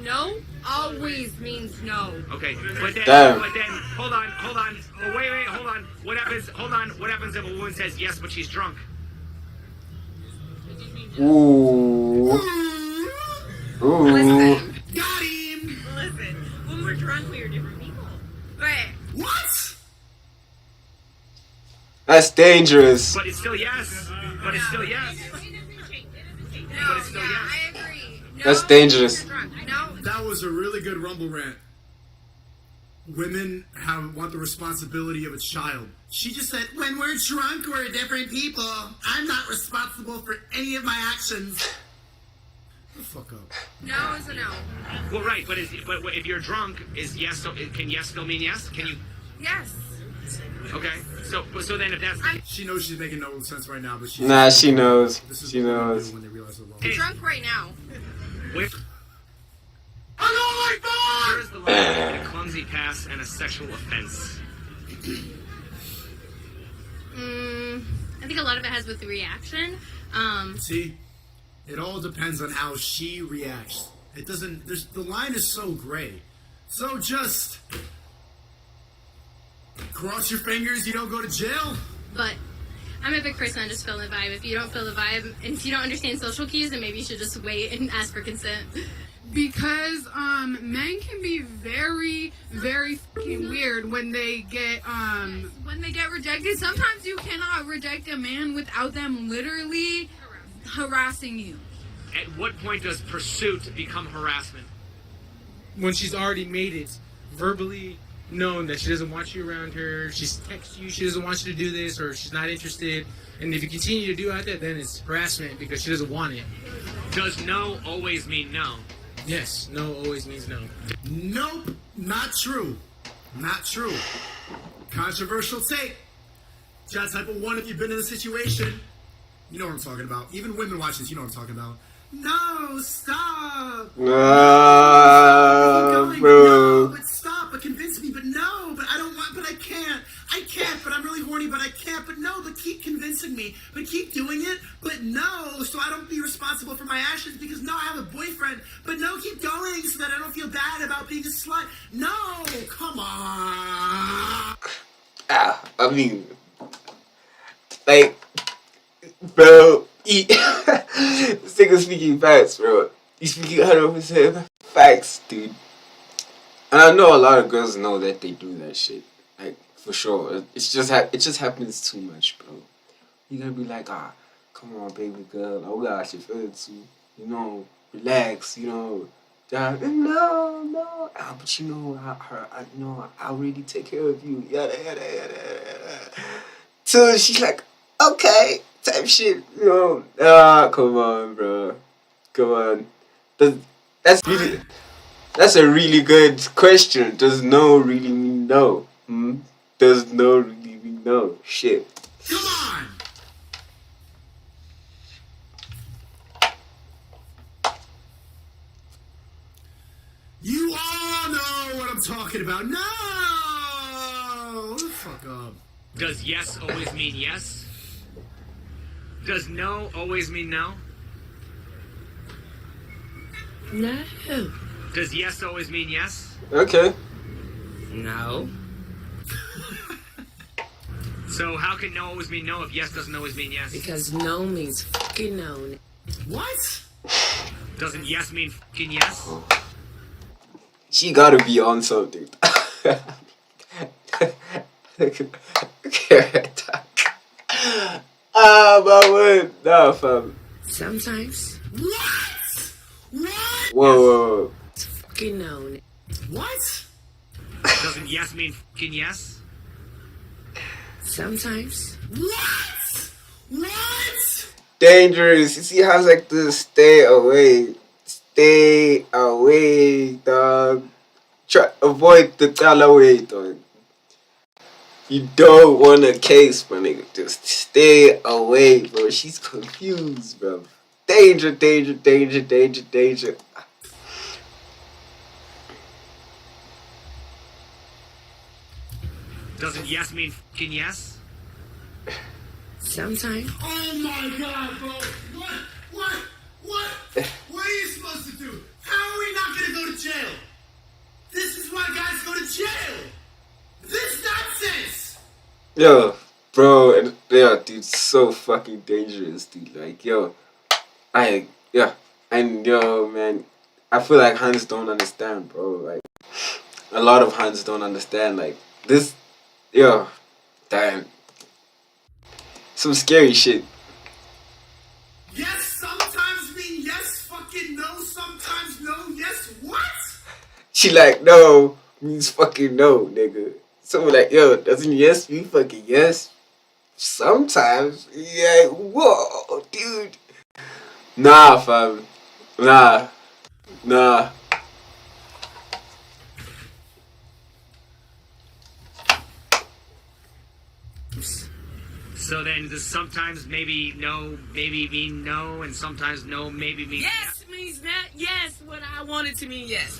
No always means no. Okay. But then Damn. hold on. Oh, wait, hold on. What happens if a woman says yes but she's drunk? Ooh. Ooh. Listen. Got him! Listen, when we're drunk, we are different people. But What? That's dangerous. But it's still yes. But it's still yes. no, it's still yeah, yes. I agree. No, That's dangerous. you're drunk. No. That was a really good Rumble rant. Women want the responsibility of a child. She just said, when we're drunk, we're different people. I'm not responsible for any of my actions. Shut the fuck up. No is a no. Well, right. But if you're drunk, is yes? So can yes still mean yes? Can you? Yes. Okay. So then if that's She knows she's making no sense right now, but Nah, she knows. This is She what women knows. do when they realize they're wrong. I'm drunk right now. Where is the line between a clumsy pass and a sexual offense? I think a lot of it has with the reaction. See, it all depends on how she reacts. It doesn't. The line is so gray. So just cross your fingers. You don't go to jail. But I'm a big person on just feeling the vibe. If you don't feel the vibe, and if you don't understand social cues, then maybe you should just wait and ask for consent. Because men can be very, very fucking weird when they get rejected. Sometimes you cannot reject a man without them literally harassing you. At what point does pursuit become harassment? When she's already made it verbally known that she doesn't want you around her, she's texted you, she doesn't want you to do this, or she's not interested, and if you continue to do that, then it's harassment because she doesn't want it. Does no always mean no? Yes, no always means no. Nope, not true. Not true. Controversial take. Chat type of 1, if you've been in a situation, you know what I'm talking about. Even women watch this, you know what I'm talking about. No, stop. Keep going, Bro. no, but stop, but convince me, but no, but I don't want, but I can't, but I'm really horny, but I can't, but no, but keep convincing me, but keep doing it, but no, so I don't be responsible for my actions, because no, I have a boyfriend, but no, keep going, so that I don't feel bad about being a slut. No, come on. I mean, like, bro, this nigga speaking facts, bro. He's speaking 100% facts, dude. And I know a lot of girls know that they do that shit, like, for sure. It just happens too much, bro. You gotta be like, come on, baby girl, oh gosh, you feel it too, you know, relax, you know. No, but you know, I already take care of you, yada, yada, yada, yada. So she's like, okay, type shit, you know. Come on, bro. Come on. That's a really good question. Does no really mean no? Does no really mean no? Shit. Come on. You all know what I'm talking about. No! Fuck up. Does yes always mean yes? Does no always mean no? No. Does yes always mean yes? Okay. No. So how can no always mean no if yes doesn't always mean yes? Because no means fucking no. What? Doesn't yes mean fucking yes? She gotta be on something. But Nah, fam. Sometimes. What? What? Whoa. Fucking no. What? Doesn't yes mean fucking yes? Sometimes. What? What? Dangerous. You see how it's like this? Stay away. Stay away, dog. Try avoid the away, dog. You don't want a case, my nigga. Just stay away, bro. She's confused, bro. Danger, danger, danger, danger, danger. Doesn't yes mean fucking yes? Sometimes. Oh my god, bro. What? What are you supposed to do? How are we not gonna go to jail? This is why guys go to jail. This nonsense. Yo, bro, and yeah, dude, so fucking dangerous, dude. Like, yo, and yo, man, I feel like Hans don't understand, bro. Like, a lot of Hans don't understand. Like, this, yo, damn, some scary shit. Yes, sometimes mean yes, fucking no, sometimes no, yes, what? She like, no means fucking no, nigga. So like, yo, doesn't yes mean fucking yes? Sometimes, yeah, whoa, dude. Nah, fam. Nah. So then does sometimes maybe no, maybe mean no, and sometimes no, maybe mean Yes means not yes when I want it to mean yes.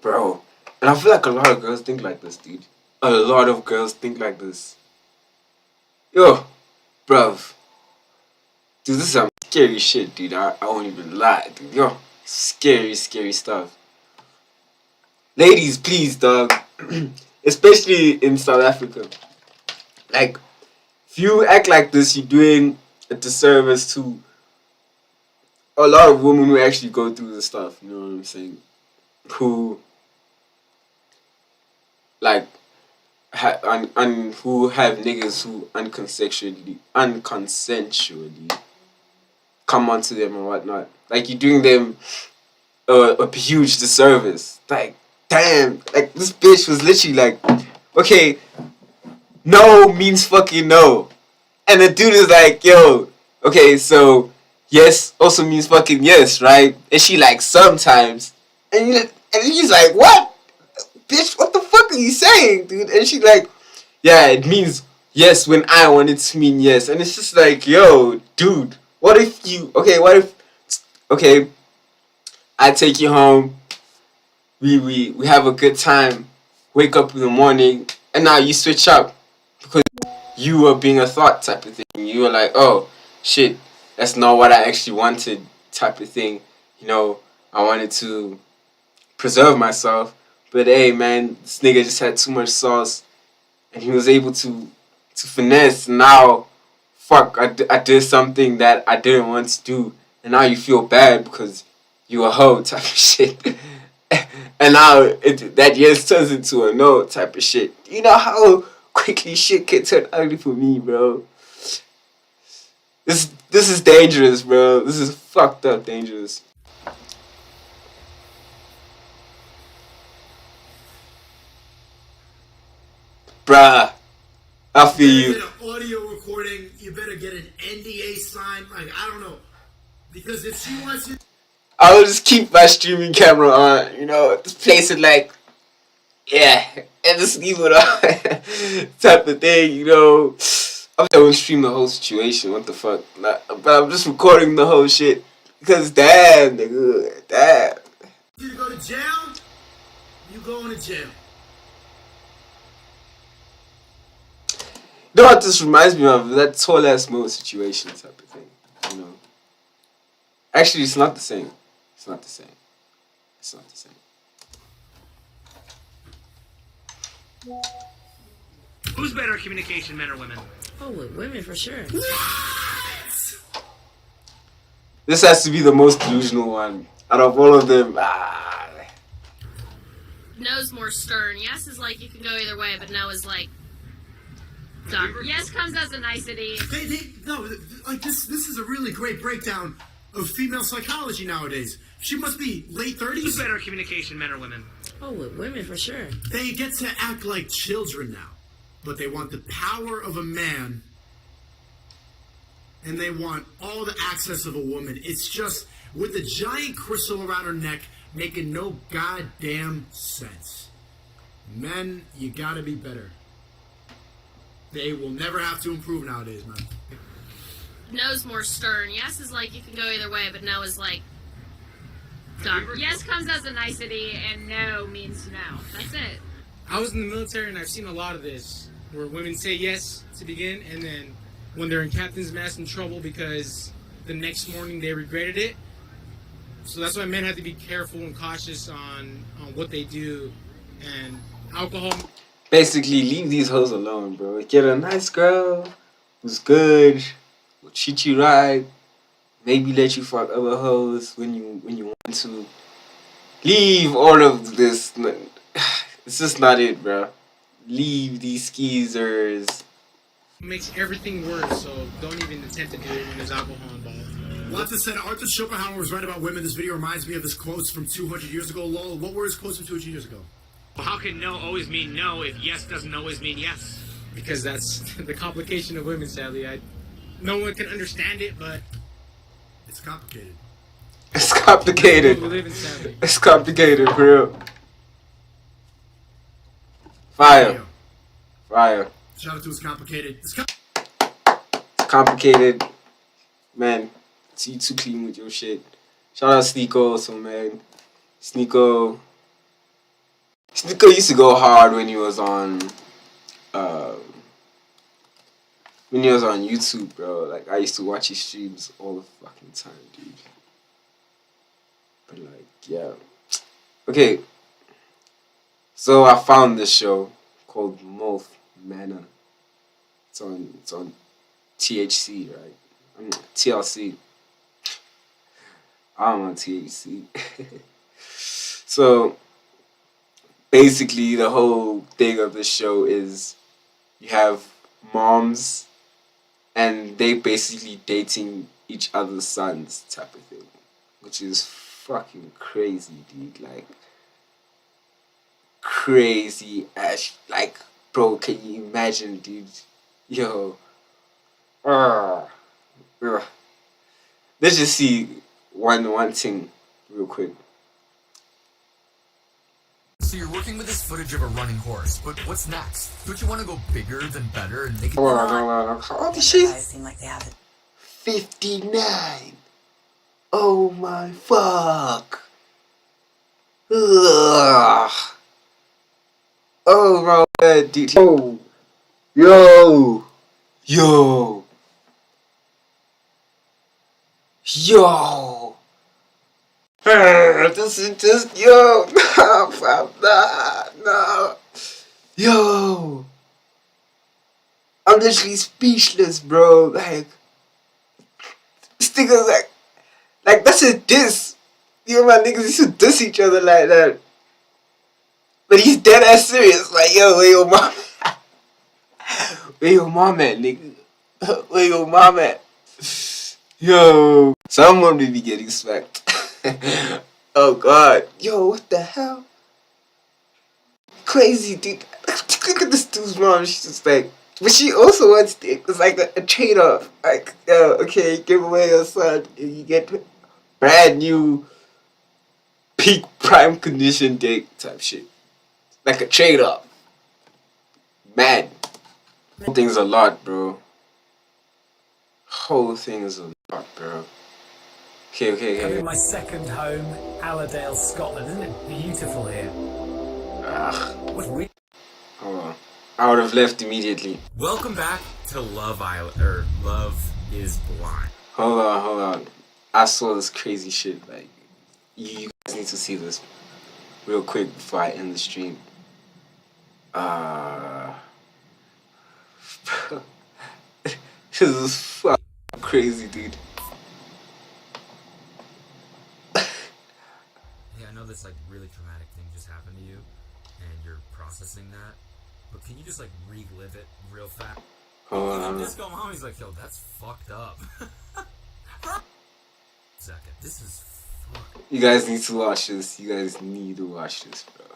Bro. And I feel like a lot of girls think like this, dude. A lot of girls think like this. Yo, bruv. Dude, this is some scary shit, dude. I won't even lie, dude. Yo, scary, scary stuff. Ladies, please, dog. Especially in South Africa. Like, if you act like this, you're doing a disservice to a lot of women who actually go through this stuff. You know what I'm saying? Who, like, who have niggas who unconsensually come onto them and whatnot. Like, you're doing them a huge disservice. Like, damn, like, this bitch was literally like, okay, no means fucking no. And the dude is like, yo, okay, so yes also means fucking yes, right? And she like, sometimes. And he's like, what? Bitch, what the fuck are you saying, dude? And she like, yeah, it means yes when I want it to mean yes. And it's just like, yo, dude, okay, I take you home, we have a good time, wake up in the morning, and now you switch up because you were being a thought type of thing. You were like, oh, shit, that's not what I actually wanted type of thing. You know, I wanted to preserve myself. But hey, man, this nigga just had too much sauce, and he was able to finesse. Now, fuck, I did something that I didn't want to do, and now you feel bad because you a hoe type of shit. And now that yes turns into a no type of shit. You know how quickly shit can turn ugly for me, bro. This is dangerous, bro. This is fucked up dangerous. Bruh, I feel you. Get an audio recording. You better get an NDA signed. Like, I don't know, because if she wants you, I will just keep my streaming camera on. You know, just place it like, yeah, and just leave it on, type of thing. You know, I won't stream the whole situation. What the fuck? But I'm just recording the whole shit because damn, nigga, damn. you go to jail, you going to jail. You know what this reminds me of? That tall ass Mo situation type of thing. You know. Actually, it's not the same. It's not the same. It's not the same. Who's better at communication, men or women? Oh, with women for sure. This has to be the most delusional one out of all of them. No's more stern. Yes is like you can go either way, but no is like Yes comes as a nicety. Like this is a really great breakdown of female psychology nowadays. She must be late 30s. Who's better at communication, men or women? Oh, with women for sure. They get to act like children now, but they want the power of a man, and they want all the access of a woman. It's just with the giant crystal around her neck, making no goddamn sense. Men, you gotta be better. They will never have to improve nowadays, man. No's more stern. Yes is like you can go either way, but no is like done. Yes comes as a nicety, and no means no. That's it. I was in the military, and I've seen a lot of this, where women say yes to begin, and then when they're in captain's mast in trouble because the next morning they regretted it. So that's why men have to be careful and cautious on what they do, and alcohol. Basically, leave these hoes alone, bro. Get a nice girl who's good, will treat you right, maybe let you fuck other hoes when you want to. Leave all of this. It's just not it, bro. Leave these skeezers. Makes everything worse, so don't even attempt to do it when there's alcohol involved. Lots said Arthur Schopenhauer was right about women. This video reminds me of his quotes from 200 years ago. Lol, what were his quotes from 200 years ago? Well, how can no always mean no if yes doesn't always mean yes? Because that's the complication of women, sadly. No one can understand it, but it's complicated. It's complicated. We live in, sadly. It's complicated, bro. Fire. Shout out to It's Complicated. It's complicated. Man, see you too clean with your shit. Shout out Sneako also, man. Sneako used to go hard when he was on YouTube, bro. Like, I used to watch his streams all the fucking time, dude. But like, yeah. Okay. So I found this show called MILF Manor. It's on THC, right? I mean, TLC. I'm on THC. So basically, the whole thing of the show is you have moms and they basically dating each other's sons type of thing, which is fucking crazy, dude. Like, crazy ass. Like, bro, can you imagine, dude? Yo. Let's just see one thing real quick. So you're working with this footage of a running horse, but what's next? Don't you want to go bigger than better and make it? Hold on. How old is she? Seem like they have it. 59. Oh my fuck. Ugh. Oh my god, dude. Yo. This is just, yo. No. Yo. I'm literally speechless, bro. Like, this nigga's like that's a diss. You know, my niggas used to diss each other like that. But he's dead ass serious. Like, yo, where your mom at? Where your mom at, nigga? Where your mom at? Yo. Someone may be getting smacked. Oh, God. Yo, what the hell? Crazy, dude. Look at this dude's mom. She's just like... But she also wants it. It's like a trade-off. Like, okay, give away your son. And you get brand new peak prime condition dick type shit. Like a trade-off. Man. Whole thing's a lot, bro. Whole thing is a lot, bro. Okay. I'm in my second home, Allerdale, Scotland. Isn't it beautiful here? Hold on. I would have left immediately. Welcome back to Love Island, or Love is Blind. Hold on. I saw this crazy shit. Like, you guys need to see this real quick before I end the stream. This is fucking crazy, dude. Hey, I know this like really traumatic thing just happened to you, and you're processing that. But can you just like relive it real fast? Even Disco Mommy's like, yo, that's fucked up. Second, this is fucked. You guys need to watch this. You guys need to watch this, bro.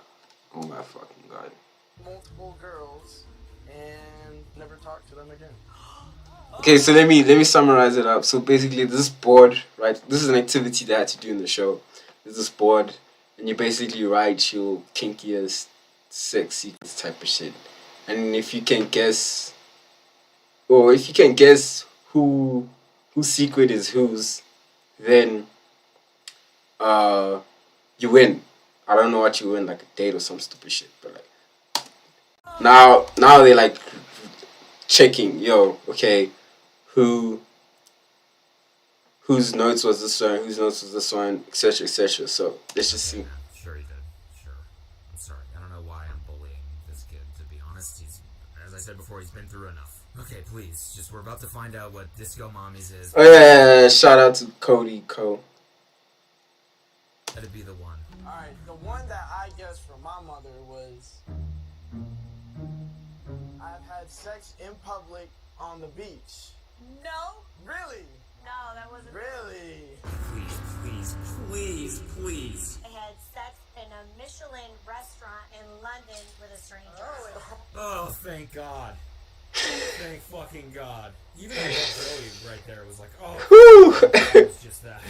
Oh my fucking god. Multiple girls and never talk to them again. Okay, so let me summarize it up. So basically, this board, right? This is an activity they had to do in the show. There's this board, and you basically write your kinkiest sex secrets type of shit. And if you can guess, or if you can guess whose secret is whose, then you win. I don't know what you win, like a date or some stupid shit, but like now they like checking, yo, okay, whose notes was this one, whose notes was this one, etc., etc. So let's just see. Sure he did. Sure. I'm sorry. I don't know why I'm bullying this kid, to be honest. He's, as I said before, he's been through enough. Okay, please. Just, we're about to find out what Disco Mommies is. Oh yeah, shout out to Cody Cole. That'd be the one. Alright, the one that I guessed from my mother was I've had sex in public on the beach. No. Really? No, that wasn't. Really? Please, please, please, please. I had sex in a Michelin restaurant in London with a stranger. Oh, thank God. Thank fucking God. Even that Joey right there was like, oh, it's just that.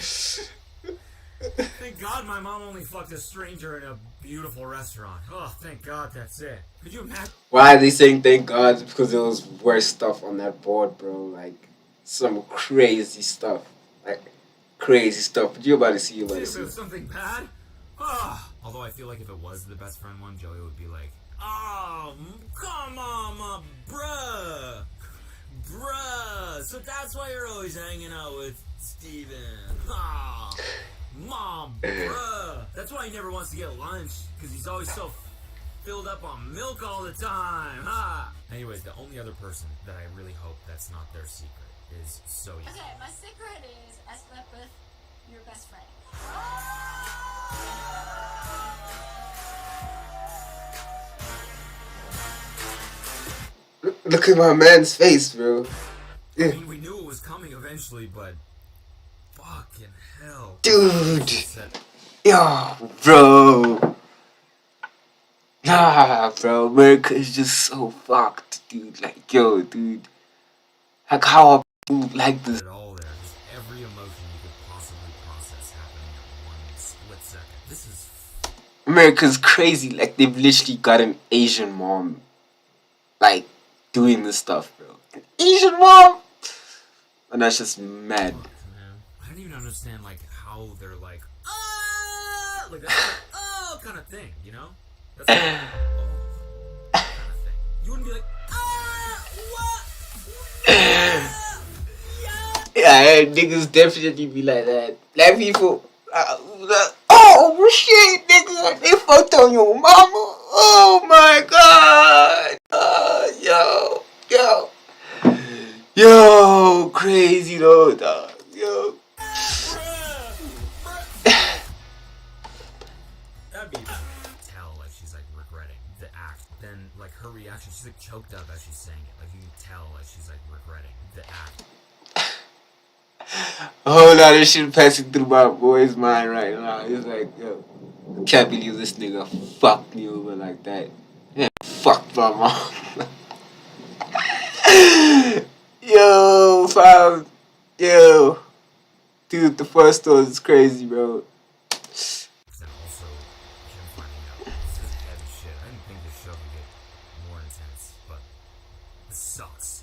Thank God my mom only fucked a stranger in a beautiful restaurant. Oh, thank God that's it. Could you imagine? Why are they saying thank God? It's because there was worse stuff on that board, bro. Like some crazy stuff. Like crazy stuff. But you're about to see, you're about to If see. it was something bad? Ah. Although I feel like if it was the best friend one, Joey would be like, oh, come on, my bruh. Bruh. So that's why you're always hanging out with Steven. Ah. Mom, bruh. That's why he never wants to get lunch, because he's always so filled up on milk all the time. Ah. Anyways, the only other person that I really hope that's not their secret is Zoe. Okay, my secret is I slept with your best friend. Look at my man's face, bro. I mean, we knew it was coming eventually, but fucking hell. Dude. Yo, bro. Nah, bro. America is just so fucked, dude. Like, yo, dude. Like, how are people like this? All there, just every emotion you could possibly process happening at one split second. This is America's crazy. Like, they've literally got an Asian mom, like, doing this stuff, bro. An Asian mom? And that's just mad. I don't even understand, like, how they're like, ah, like that, oh, kind of thing, you know? That's like, oh, kind of thing. You wouldn't be like, ah, what? Yeah, niggas definitely be like that. Black people, oh shit, nigga, they fucked on your mama. Oh my god. Yo, crazy though, dog. Yo. That'd be tell, like, she's like regretting the act. Then, like, her reaction, she's like choked up as she's saying it. Like, you can tell, like, she's like regretting the act. A whole lot of shit passing through my boy's mind right now. He's like, yo, I can't believe this nigga fucked me over like that. Yeah, fucked my mom. Yo, fam. Yo. Dude, the first one is crazy, bro. And also, him finding out this is heavy shit. I didn't think this show would get more intense, but this sucks.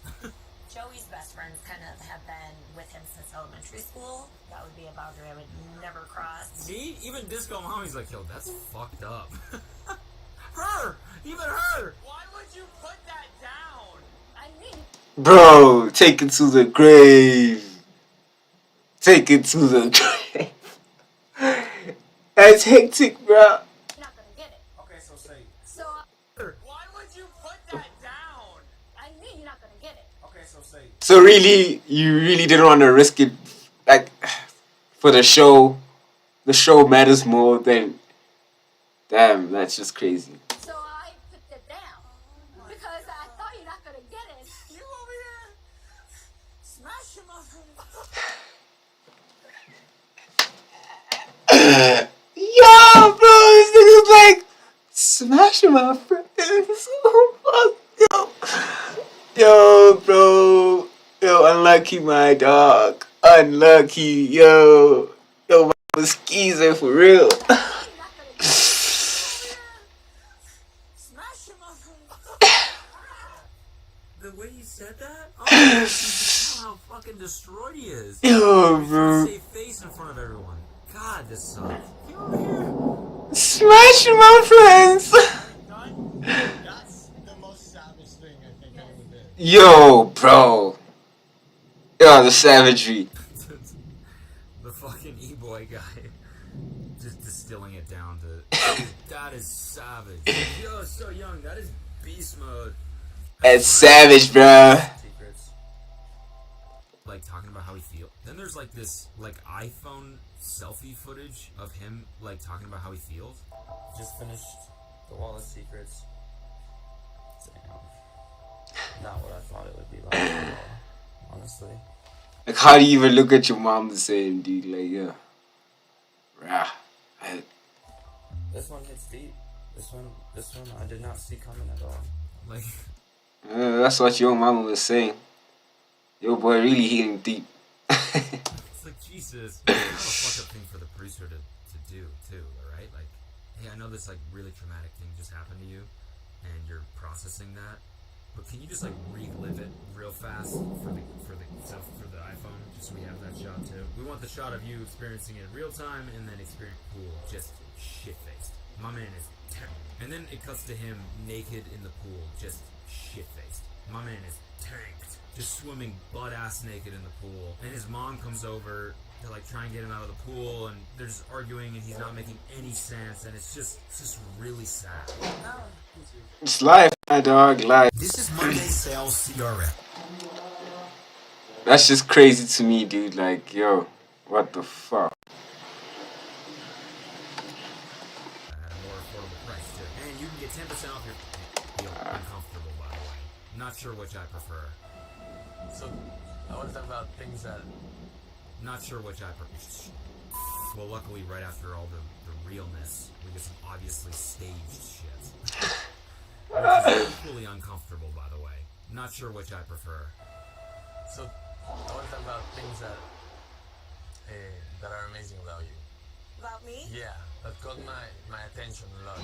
Joey's best friends kind of have been with him since elementary school. That would be a boundary I would never cross. See? Even Disco Mommy's like, yo, that's fucked up. Her! Even her! Why would you put that down? I mean, Bro, take it to the grave. Take it to the grave. That's hectic, bro. you're not gonna get it. Okay, so say. So, Why would you put that down? I mean you're not gonna get it. Okay, so say. So really, you really didn't want to risk it, like, for the show. The show matters more than. Damn, that's just crazy. So I put it down because I thought you're not gonna get it. You over here my friends. Oh, fuck, yo, bro. Yo, unlucky, my dog. Unlucky, yo. Yo, man was skeezing for real. The way you said that? Oh, you just know how fucking destroyed he is. Yo, He's trying bro. to save face in front of everyone. God, this sucks. Get over here. Smash my friends. That's the most savage thing I think anyone did. Yo, bro. Yo, the savagery. The fucking e-boy guy. Just distilling it down to, that is savage. Yo, so young. That is beast mode. That's savage, bruh. Secrets. Like talking about how he feels. Then there's like this like iPhone selfie footage of him like talking about how he feels. Just finished the Wall of Secrets. Damn. Not what I thought it would be like at all, honestly. Like, how do you even look at your mom the same, dude? Like, yeah. Rah. This one hits deep. This one I did not see coming at all. Like, that's what your mama was saying. Your boy really hitting deep. it's like, Jesus. It's kind of a fucked up thing for the producer to do, too, right? Like, hey, I know this, like, really traumatic thing just happened to you, and you're processing that, but can you just, like, relive it real fast for the iPhone, just so we have that shot, too? We want the shot of you experiencing it in real time, and then experience pool, just shit-faced. My man is terrible. And then it cuts to him naked in the pool, just shit-faced. My man is tanked, just swimming butt-ass naked in the pool. And his mom comes over to like try and get him out of the pool, and they're just arguing, and he's not making any sense, and it's just really sad. It's life, my dog, life. This is Monday Sales CRM. That's just crazy to me, dude. Like, yo, what the fuck? At a more affordable price, too. And you can get 10% off your feel uncomfortable, by the way. Not sure which I prefer. So, I want to talk about things that... Not sure which I prefer. Well, luckily, right after all the realness, we get some obviously staged shit. Which is equally uncomfortable, by the way. Not sure which I prefer. So, I want to talk about things that are amazing about you. About me? Yeah, that caught my attention a lot.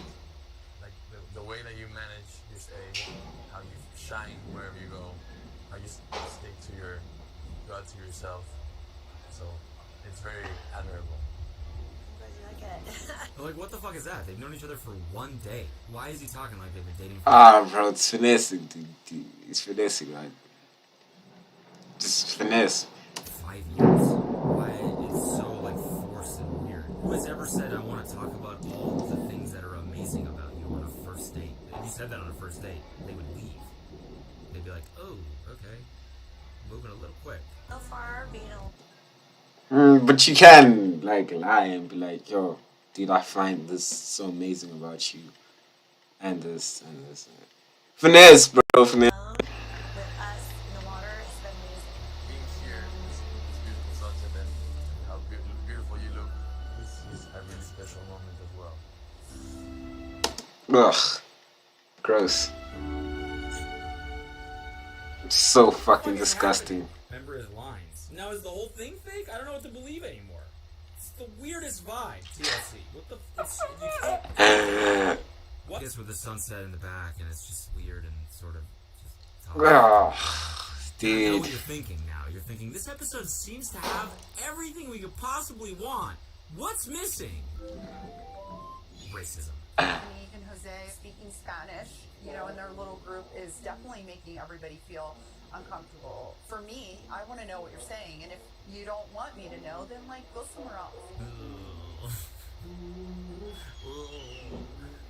Like the way that you manage your stage, how you shine wherever you go, how you stick to go out to yourself. So it's very admirable. I'm glad you like it. Like, what the fuck is that? They've known each other for 1 day. Why is he talking like they've been dating for... Bro, it's finessing, dude. It's finessing, like. Just finesse. 5 years. Why it's so, like, forced and weird. Who has ever said, I want to talk about all of the things that are amazing about you on a first date? If you said that on a first date, they would leave. They'd be like, oh, okay. Moving a little quick. So far, being But you can, like, lie and be like, yo, dude, I find this so amazing about you. And this, and this. And finesse, bro, finesse. with us in the water, it's been amazing. Being here, this beautiful sunset, and how beautiful you look is a really special moment as well. Ugh. Gross. So fucking disgusting. Remember his lines. Now is the whole thing fake? I don't know what to believe anymore. It's the weirdest vibe, TLC. What the... you can't... What? It's with the sunset in the back, and it's just weird and sort of just... Dude. I know what you're thinking now. You're thinking, this episode seems to have everything we could possibly want. What's missing? Racism. Monique and Jose speaking Spanish, you know, in their little group is definitely making everybody feel uncomfortable. For me, I want to know what you're saying, and if you don't want me to know, then like go somewhere else.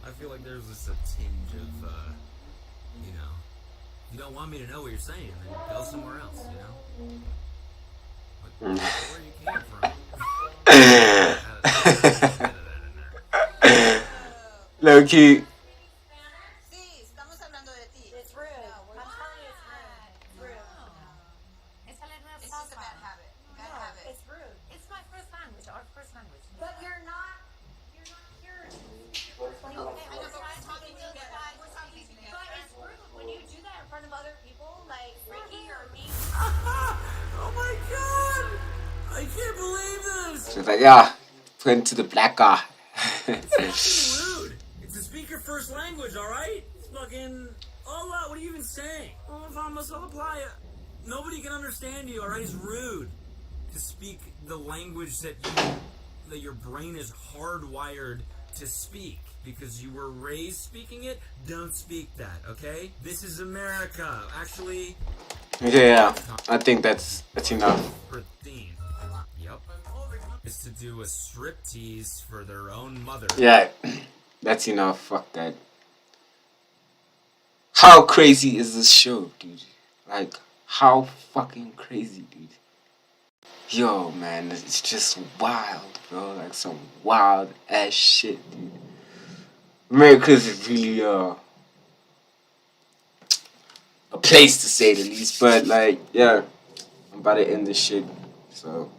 I feel like there's just a tinge of, you know, you don't want me to know what you're saying, then go somewhere else, you know? Like, where you came from. Low key. It's rude. I'm telling you, it's rude. It's just a bad habit. Bad habit. It's rude. It's my first language, our first language. But you're not here to Okay, I know, but I'm talking to you guys. was like, yeah, put into the black guy. It's rude. It's to speak your first language, alright? Fucking. Oh, what are you even saying? Oh, vamos a la playa. Nobody can understand you, alright? It's rude to speak the language that your brain is hardwired to speak because you were raised speaking it. Don't speak that, okay? This is America. Actually, Yeah, I think that's enough. Yep. Is to do a striptease for their own mother. Yeah, that's enough. Fuck that. How crazy is this show, dude? Like, how fucking crazy, dude. Yo, man, it's just wild, bro. Like, some wild ass shit, dude. America's really, a place to say the least. But, like, yeah, I'm about to end this shit. So.